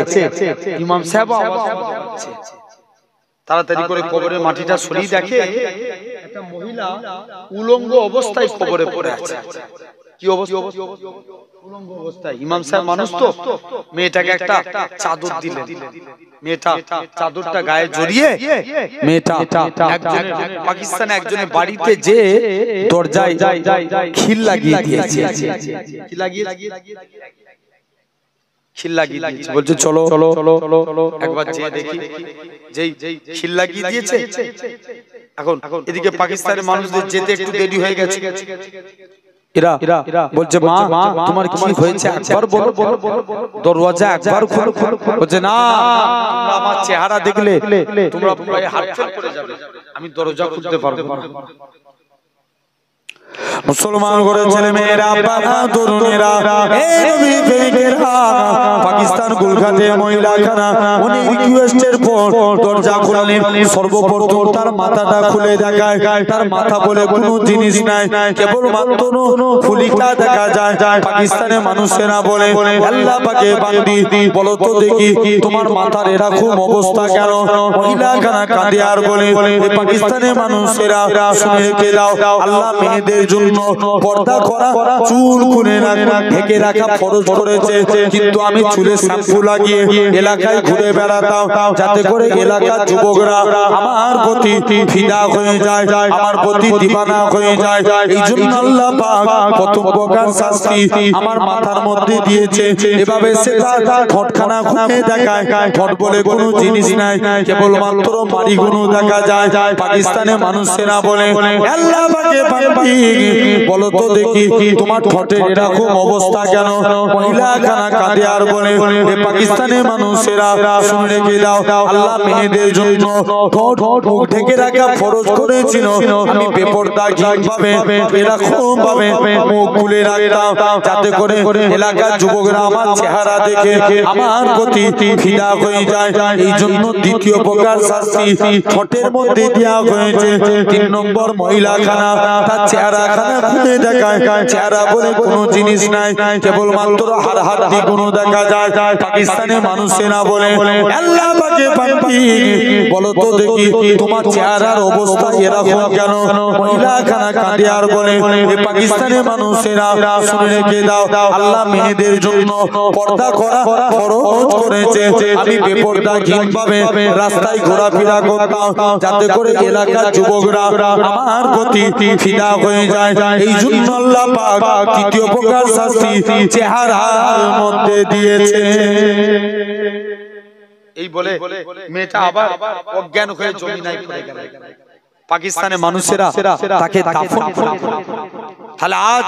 ইমাম সাহেব আওয়াজ শুনছে। তাড়াতাড়ি করে কবরের মাটিটা সরিয়ে দেখে একটা মহিলা উলঙ্গ অবস্থায় কবরে পড়ে আছে। কি অবস্থা? উলঙ্গ অবস্থায়। ইমাম সাহেব মানুষ তো, মেয়েটাকে একটা চাদর দিলেন। মেয়েটা চাদরটা গায়ে জড়িয়ে মেয়েটা পাকিস্তানে একজনের বাড়িতে যে দরজায় খিল লাগিয়ে দিয়েছে। কি খিল লাগিয়ে দিয়েছে। বলছে চলো একবার যেয়ে দেখি। যেই খিল লাগিয়ে দিয়েছে, এখন এদিকে পাকিস্তানের মানুষদের যেতে একটু দেরি হয়ে গেছে। এরা বলছে মা তোমার কি হয়েছে একবার বলো, দরওয়াজা একবার খোলো। বলছে না, তোমরা আমার চেহারা দেখলে তোমরা ভয়ে হাত ফেল করে যাবে, আমি দরজা খুলতে পারবো না। মুসলমান করে ছেলে মেয়েরা, বাবা, তরুণেরা, এই নবী প্রেমিকেরা, পাকিস্তান গুলখাতে মহিলাখানা উনি রিকোয়েস্টের পর দরজা খুললেন। সর্বপ্রথম তার মাথাটা খুলে দেখায়, তার মাথা বলে কোনো জিনিস নাই, কেবল মাত্র ফুলিটা দেখা যায়। পাকিস্তানের মানুষেরা বলে আল্লাহ পাকে বান্দি বলো তো দেখি তোমার মাথার এরকম অবস্থা কেন? মহিলাখানা কাঁদে আর বলে পাকিস্তানের মানুষেরা শুনে রেখে দাও, আল্লাহ মেয়েদের জন্য পর্দা করা, চুল খুলে ঢেকে রাখা ফরজ করেছে, কিন্তু আমি চুলে শ্যাম্পু লাগিয়ে এলাকায় ঘুরে বেড়াতাম যাতে করে এলাকার যুবকরা আমার প্রতি ফিদা হয়ে যায়, আমার প্রতি দিবানা হয়ে যায়। এই জন্য আল্লাহ পাক প্রথম প্রকার শাস্তি আমার মাথার মধ্যে দিয়েছে। এভাবে সে তার ঠোঁটখানা খুলে দেখায়, ঠোঁট বলে কোনো জিনিস নাই, কেবল মাত্র মারিগুলো দেখা যায়। পাকিস্তানের মানুষেরা বলে আল্লাহ পাকে বান্দি বলো তো দেখি তোমার ঠোঁটের এরকম অবস্থা কেন? মহিলাখানা কাঁদে আর বলে পাকিস্তানের মানুষেরা শুনে রেখে দাও, আল্লাহ মেয়েদের জন্য ঠোঁট মুখ ঢেকে রাখা ফরজ করেছিল। আমি বেপরদাগিভাবে এরকম ভাবে মুখ খুলে রাখতাম যাতে করে এলাকার যুবকরা আমার চেহারা দেখে আমার প্রতি ফিদা হয়ে যায়। এই জন্য দ্বিতীয় প্রকার শাস্তি ঠোঁটের মধ্যে দেওয়া হয়েছে। 3 নম্বর মহিলাখানা তার চেহারাখানা খুলে দেখায়, চেহারা বলে কোনো জিনিস নাই, কেবল মাত্র হাড় গুলো দেখা যায়। পাকিস্তানের মানুষেরা বলে আল্লাহ পাকে বান্দি বলো তো দেখি তোমার চেহারার অবস্থা এরকম কেন? মহিলাখানা কাঁদে আর বলে পাকিস্তানের মানুষেরা শুনে রেখে দাও, আল্লাহ মেয়েদের জন্য পর্দা করা ফরজ করেছে। আমি বেপরদাহীনভাবে রাস্তায় ঘোরাফেরা করতাম যাতে করে এলাকার যুবকরা আমার প্রতি ফিদা হয়ে যায়। এই জন্য আল্লাহ পাক তৃতীয় প্রকার শাস্তি চেহারার মধ্যে দিয়েছে। এই বলে মেয়েটা আবার অজ্ঞান হয়ে জমিনায় পড়ে গেল। পাকিস্তানের মানুষেরা তাকে দাফন করে দিল। তাহলে আজ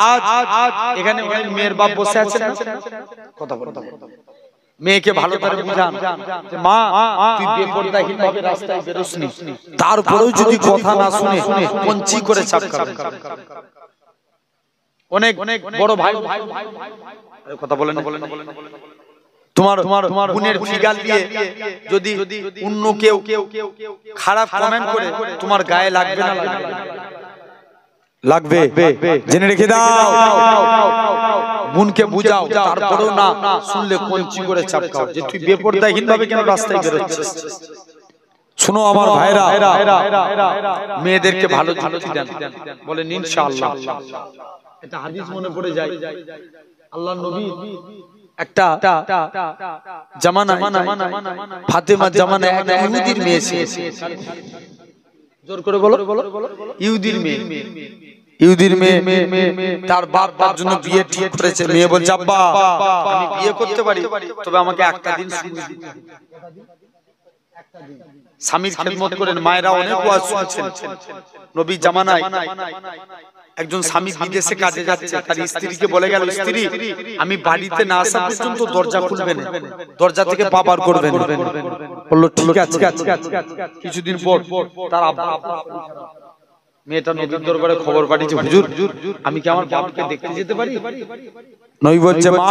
এখানে অনেক মেয়ের বাপ বসে আছেন, কথা বলতে মেয়েকে ভালো করে বুঝান যে মা তুই বেপরদাহীনভাবে রাস্তায় বেরোসনি, তারপরেও যদি কথা না শুনে পঞ্চি করে চাপ খাবে। অনেক বড় ভাই কথা বলেন না, তোমার বোনের ফিগার দিয়ে যদি অন্য কেউ খারাপ কমেন্ট করে তোমার গায়ে লাগবে না? লাগবে, জেনে রেখে দাও। বোনকে বুঝাও, তারপরেও না শুনলে পঞ্চি করে চাপ খাও যে তুই বেপরদাহীনভাবে কেন রাস্তায় বেরোচ্ছিস। শুনো আমার ভাইরা, মেয়েদেরকে ভালো যুক্তি দেন, বলেন ইনশাআল্লাহ। এটা হাদিস মনে পড়ে যায়, আল্লাহর নবী একটা জামানা ফাতেমার জামানায় এক ইহুদির মেয়ে ছিল। জোর করে বলো, ইহুদির মেয়ে। ইহুদির মেয়ে তার বাপ তার জন্য বিয়ে ঠিক করেছে। মেয়ে বলছে আব্বা আমি বিয়ে করতে পারি, তবে আমাকে একটা দিন সময় দিতে হবে। স্বামীর খেদমত করেন, মায়েরা অনেক ওয়াজ শুনছেন। নবী জামানায় একজন স্বামী বিদেশে কাজে যাচ্ছে, তার স্ত্রীকে বলে গেল, স্ত্রী আমি বাড়িতে না আসা পর্যন্ত দরজা খুলবে না, দরজা থেকে পা বার করবে না। বললো ঠিক আছে। কিছুদিন পর তার মেয়েটা নবীর দরবারে খবর পাঠিয়েছে, হুজুর আমি কি আমার বাপকে দেখতে যেতে পারি? নবী বলছে মা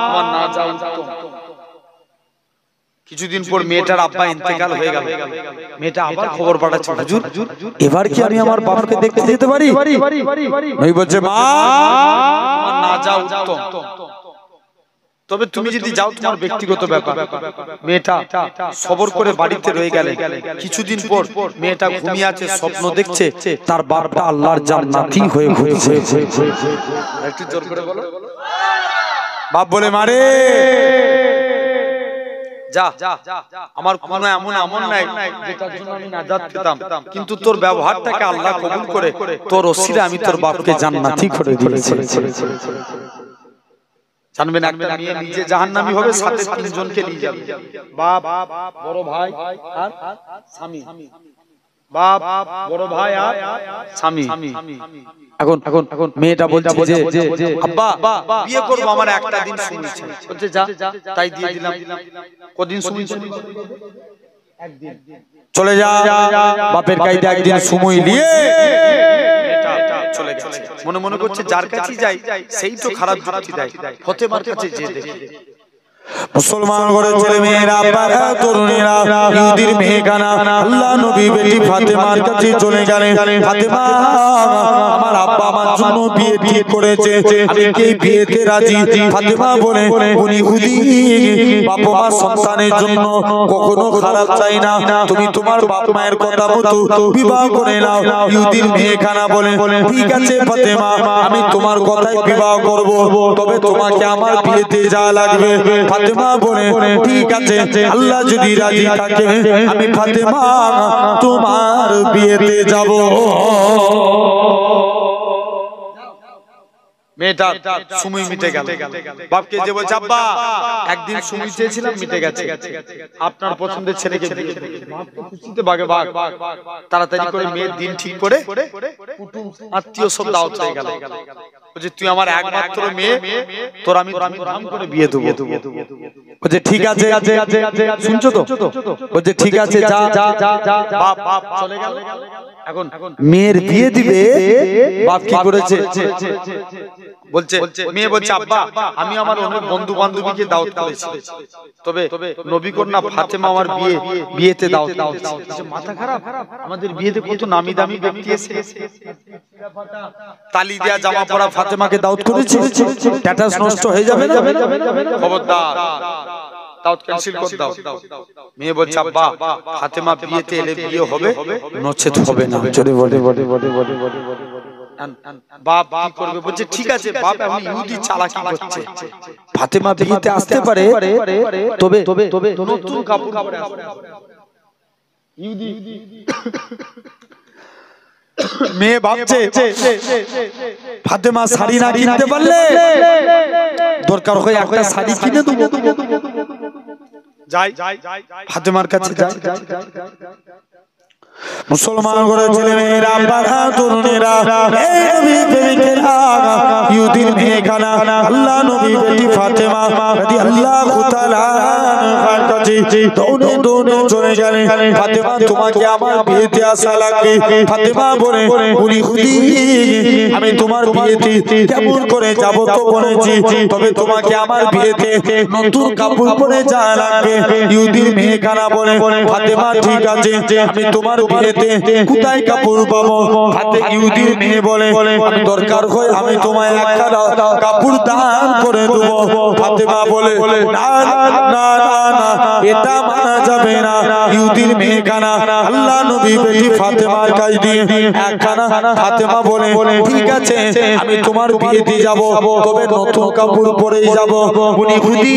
তোমার না যাওয়া উত্তম। কিছুদিন পর মেয়েটার আব্বা ইন্তেকাল হয়ে গেল। মেয়েটা আবার খবর পাঠাচ্ছে, হুজুর এবার কি আমি আমার বাপকে দেখতে যেতে পারি? নবী বলছে মা তোমার না যাওয়া উত্তম, তবে তুমি যদি যাও তোমার ব্যক্তিগত ব্যাপার। মেয়েটা সবর করে বাড়িতে রয়ে গেলে। কিছুদিন পর মেয়েটা ঘুমিয়ে আছে, স্বপ্ন দেখছে তার বাপটা আল্লাহর জান্নাতি হয়ে ঘুরছে। একটু জোর করে বলো। বাপ বলে মারে যা, আমার কোনো এমন আমল নাই যেটার জন্য আমি নাজাত পেতাম, কিন্তু তোর ব্যবহারটাকে আল্লাহ কবুল করে তোর ওসিলে আমি তোর বাপকে জান্নাতি করে দিয়েছি। জানবেন একটা মেয়ে নিজে জাহান্নামী হবে, সাথে তিনজনকে নিয়ে যাবে, বাপ, বড় ভাই আর স্বামী। বাপ, বড় ভাই আর স্বামী। এখন মেয়েটা বলছে যে আব্বা বিয়ে করব, আমার একটা দিন সময় চাই। বলছে যা, তাই দিয়ে দিলাম। কদিন সময়? একদিন। চলে যা, বাপের কাছে একদিন সময় নিয়ে চলে গেছে। মনে মনে করছে যার কাছে যাই সেই তো খারাপ যুক্তি দেয়, ফতেমার কাছে যে দেখে। মুসলমান ঘরে ছেলে মেয়েরা, বাবা তরুণীরা, ইহুদির মেয়েখানা আল্লাহ নবী বেটি ফাতেমার কাছে চলে গেলেন। ফাতেমা আমার আব্বা আমার জন্য বিয়ে ঠিক করেছে, আমি কি বিয়েতে রাজি? ফাতেমা বলে উনি ইহুদি, বাবা মা সন্তানের জন্য কখনো খারাপ চাই না, তুমি তোমার বাপ মায়ের কথা মতো বিবাহ করে নাও। ইহুদির মেয়েখানা বলে ঠিক আছে ফাতেমা, আমি তোমার কথাই বিবাহ করব, তবে তোমাকে আমার বিয়েতে যা লাগবে। ফাতেমা বলে ঠিক আছে, আল্লাহ যদি রাজি থাকে আমি ফাতেমা তোমার বিয়েতে যাব। মেয়েটা সময় মিটে গেল। বাপকে যে বলছে আব্বা একদিন সময় চেয়েছিলাম, মিটে গেছে, আপনার পছন্দের ছেলেকে বিয়ে দেব। খুশিতে বাগে বাগ তাড়াতাড়ি করে মেয়ের দিন ঠিক করে কুটুম আত্মীয় সব দাওয়াত হয়ে গেল। বলছে তুই আমার একমাত্র মেয়ে, তোর আমি ধুমধাম করে বিয়ে দেব। বলছে ঠিক আছে, শুনছো তো? বলছে ঠিক আছে, যা যা যা। বাপ চলে গেল। এখন মেয়ের বিয়ে দিবে, বাপ কি করেছে? বলছে মেয়ে বলছে আব্বা আমি আমার অনেক বন্ধু বান্ধবীকে দাওয়াত করেছি, তবে নবী কন্যা ফাতেমা আমার বিয়েতে দাওয়াত করেছে। মাথা খারাপ, আমাদের বিয়েতে কত নামি দামি ব্যক্তি এসেছে, তালি দেয়া জামা পরা ফাতেমাকে দাওয়াত করেছে, স্ট্যাটাস নষ্ট হয়ে যাবে না? খবরদার দাওয়াত ক্যান্সেল করে দাও। মেয়ে বলছে আব্বা ফাতেমা বিয়েতে এলে বিয়ে হবে, নচেত হবে না। চলে বলে বাপ কি করবে? বলছে ঠিক আছে বাপ, এখন ইহুদি চালাকি করছে, ফাতেমা বিয়েতে আসতে পারে, তবে নতুন কাপড় পরে আসবে। ইহুদি মেয়ে ভাবছে ফাতেমা শাড়ি না কিনতে পারলে দরকার হয় একটা শাড়ি কিনে দেবো। যাই ফাতেমার কাছে যাই। মুসলমান করে ছেলে মেয়েরা বাধা তরুণেরা এই নবী প্রেমিকেরা ইহুদির মেয়েখানা আল্লাহ নবী বেটি ফাতেমা রাদিয়াল্লাহু তাআলা আনহার কাছে দৌড়ে দৌড়ে চলে গেলেন। ফাতেমা তোমাকে আমার বিয়েতে আসা লাগবে। ফাতেমা বলে বলি খুদি আমি তোমার বিয়েতে কেমন করে যাব তো বলেছি, তবে তোমাকে আমার বিয়েতে নতুন কাপড় পরে যাওয়া লাগবে। ইহুদির মেয়েখানা বলে ফাতেমা ঠিক আছে, আমি তোমার বিয়েতে কোথায় কাপড় পাবো? হাতে ইহুদির মেয়ে বলে আমি দরকার হয় আমি তোমায় একখানা কাপড় দান করে দেবো। ফাতেমা বলে না না না এটা মানা যাবে না। ইহুদির মেয়েখানা আল্লাহ নবী বেটি ফাতেমার কাছে দিয়ে একখানা ফাতেমা বলে ঠিক আছে আমি তোমার বিয়েতে যাব, তবে নতুন কাপড় পরেই যাব। উনি খুদি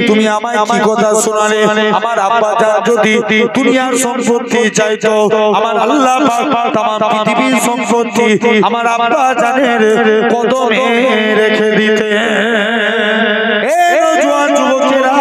তুমি আমায় কি কথা শোনালে? আমার আব্বা জান যদি দুনিয়ার সম্পত্তি চাইতো, আমার আল্লাহ পাক তামাম পৃথিবীর সম্পত্তি আমার আব্বা জানের কদমে রেখে দিতে। জওয়ান যুবকেরা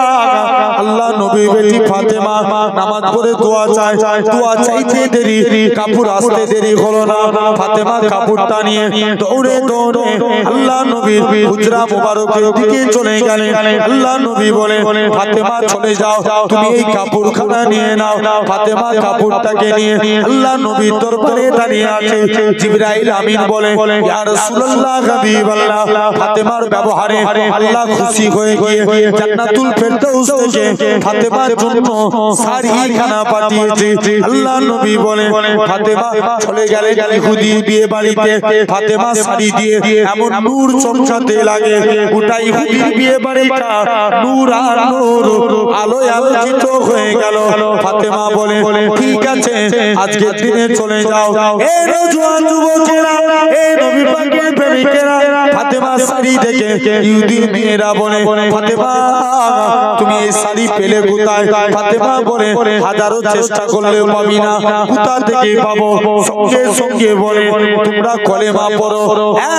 আল্লাহ নবী বেটি ফাতেমা নামাজ পড়ে দোয়া চায়, দোয়া চাইতে দেরি কাপড় আসতে দেরি হলো না। ফাতেমা কাপড়টা নিয়ে দৌড়ে দৌড়ে আল্লাহ নবীর হুজরা মুবারকের দিকে চলে গেলেন। আল্লাহ নবী বলে ফাতেমা চলে যাও, তুমি এই কাপড়খানা নিয়ে নাও। ফাতেমা কাপড়টাকে নিয়ে আল্লাহ নবীর দরবারে দাঁড়িয়ে আছে। জিবরাইল আমিন বলে ইয়া রাসূলুল্লাহ হাবিবাল্লাহ, ফাতেমার ব্যবহারে আল্লাহ খুশি হয়ে গিয়ে জান্নাতুল ফেরদাউস থেকে ফাতেমার জন্য শাড়িখানা পাঠিয়েছে। আল্লাহ নবী বলে ফাতেমা চলে গেলেন ইহুদি বিয়ে বাড়িতে। ফাতেমা শাড়ি দিয়ে এমন নূর চমকাতে লাগে, গোটা ইহুদি বিয়ে বাড়িটা নূর আর নূর আলোয় আলোকিত হয়ে গেল। ফাতেমা বলে ঠিক আছে আজকের দিনে চলে যাও। এই নওজোয়ান যুবকেরা এই নবী পাকের প্রেমিকেরা ফাতেমা শাড়ি দেখে ইহুদির মেয়েরা বলে ফাতেমা তুমি এই শাড়ি পেলে কোথায়? ফাতেমা বলে হাজারো চেষ্টা করলেও পাবি না, কোথা থেকে পাবো? সঙ্গে সঙ্গে বলে তোমরা কলেমা পড়ো।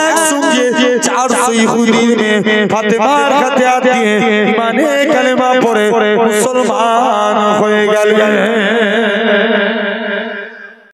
একসঙ্গে 400 ইহুদির মেয়ে ফাতেমার হাতে হাত দিয়ে ইমানে কালেমা পড়ে মুসলমান হয়ে গেলেন।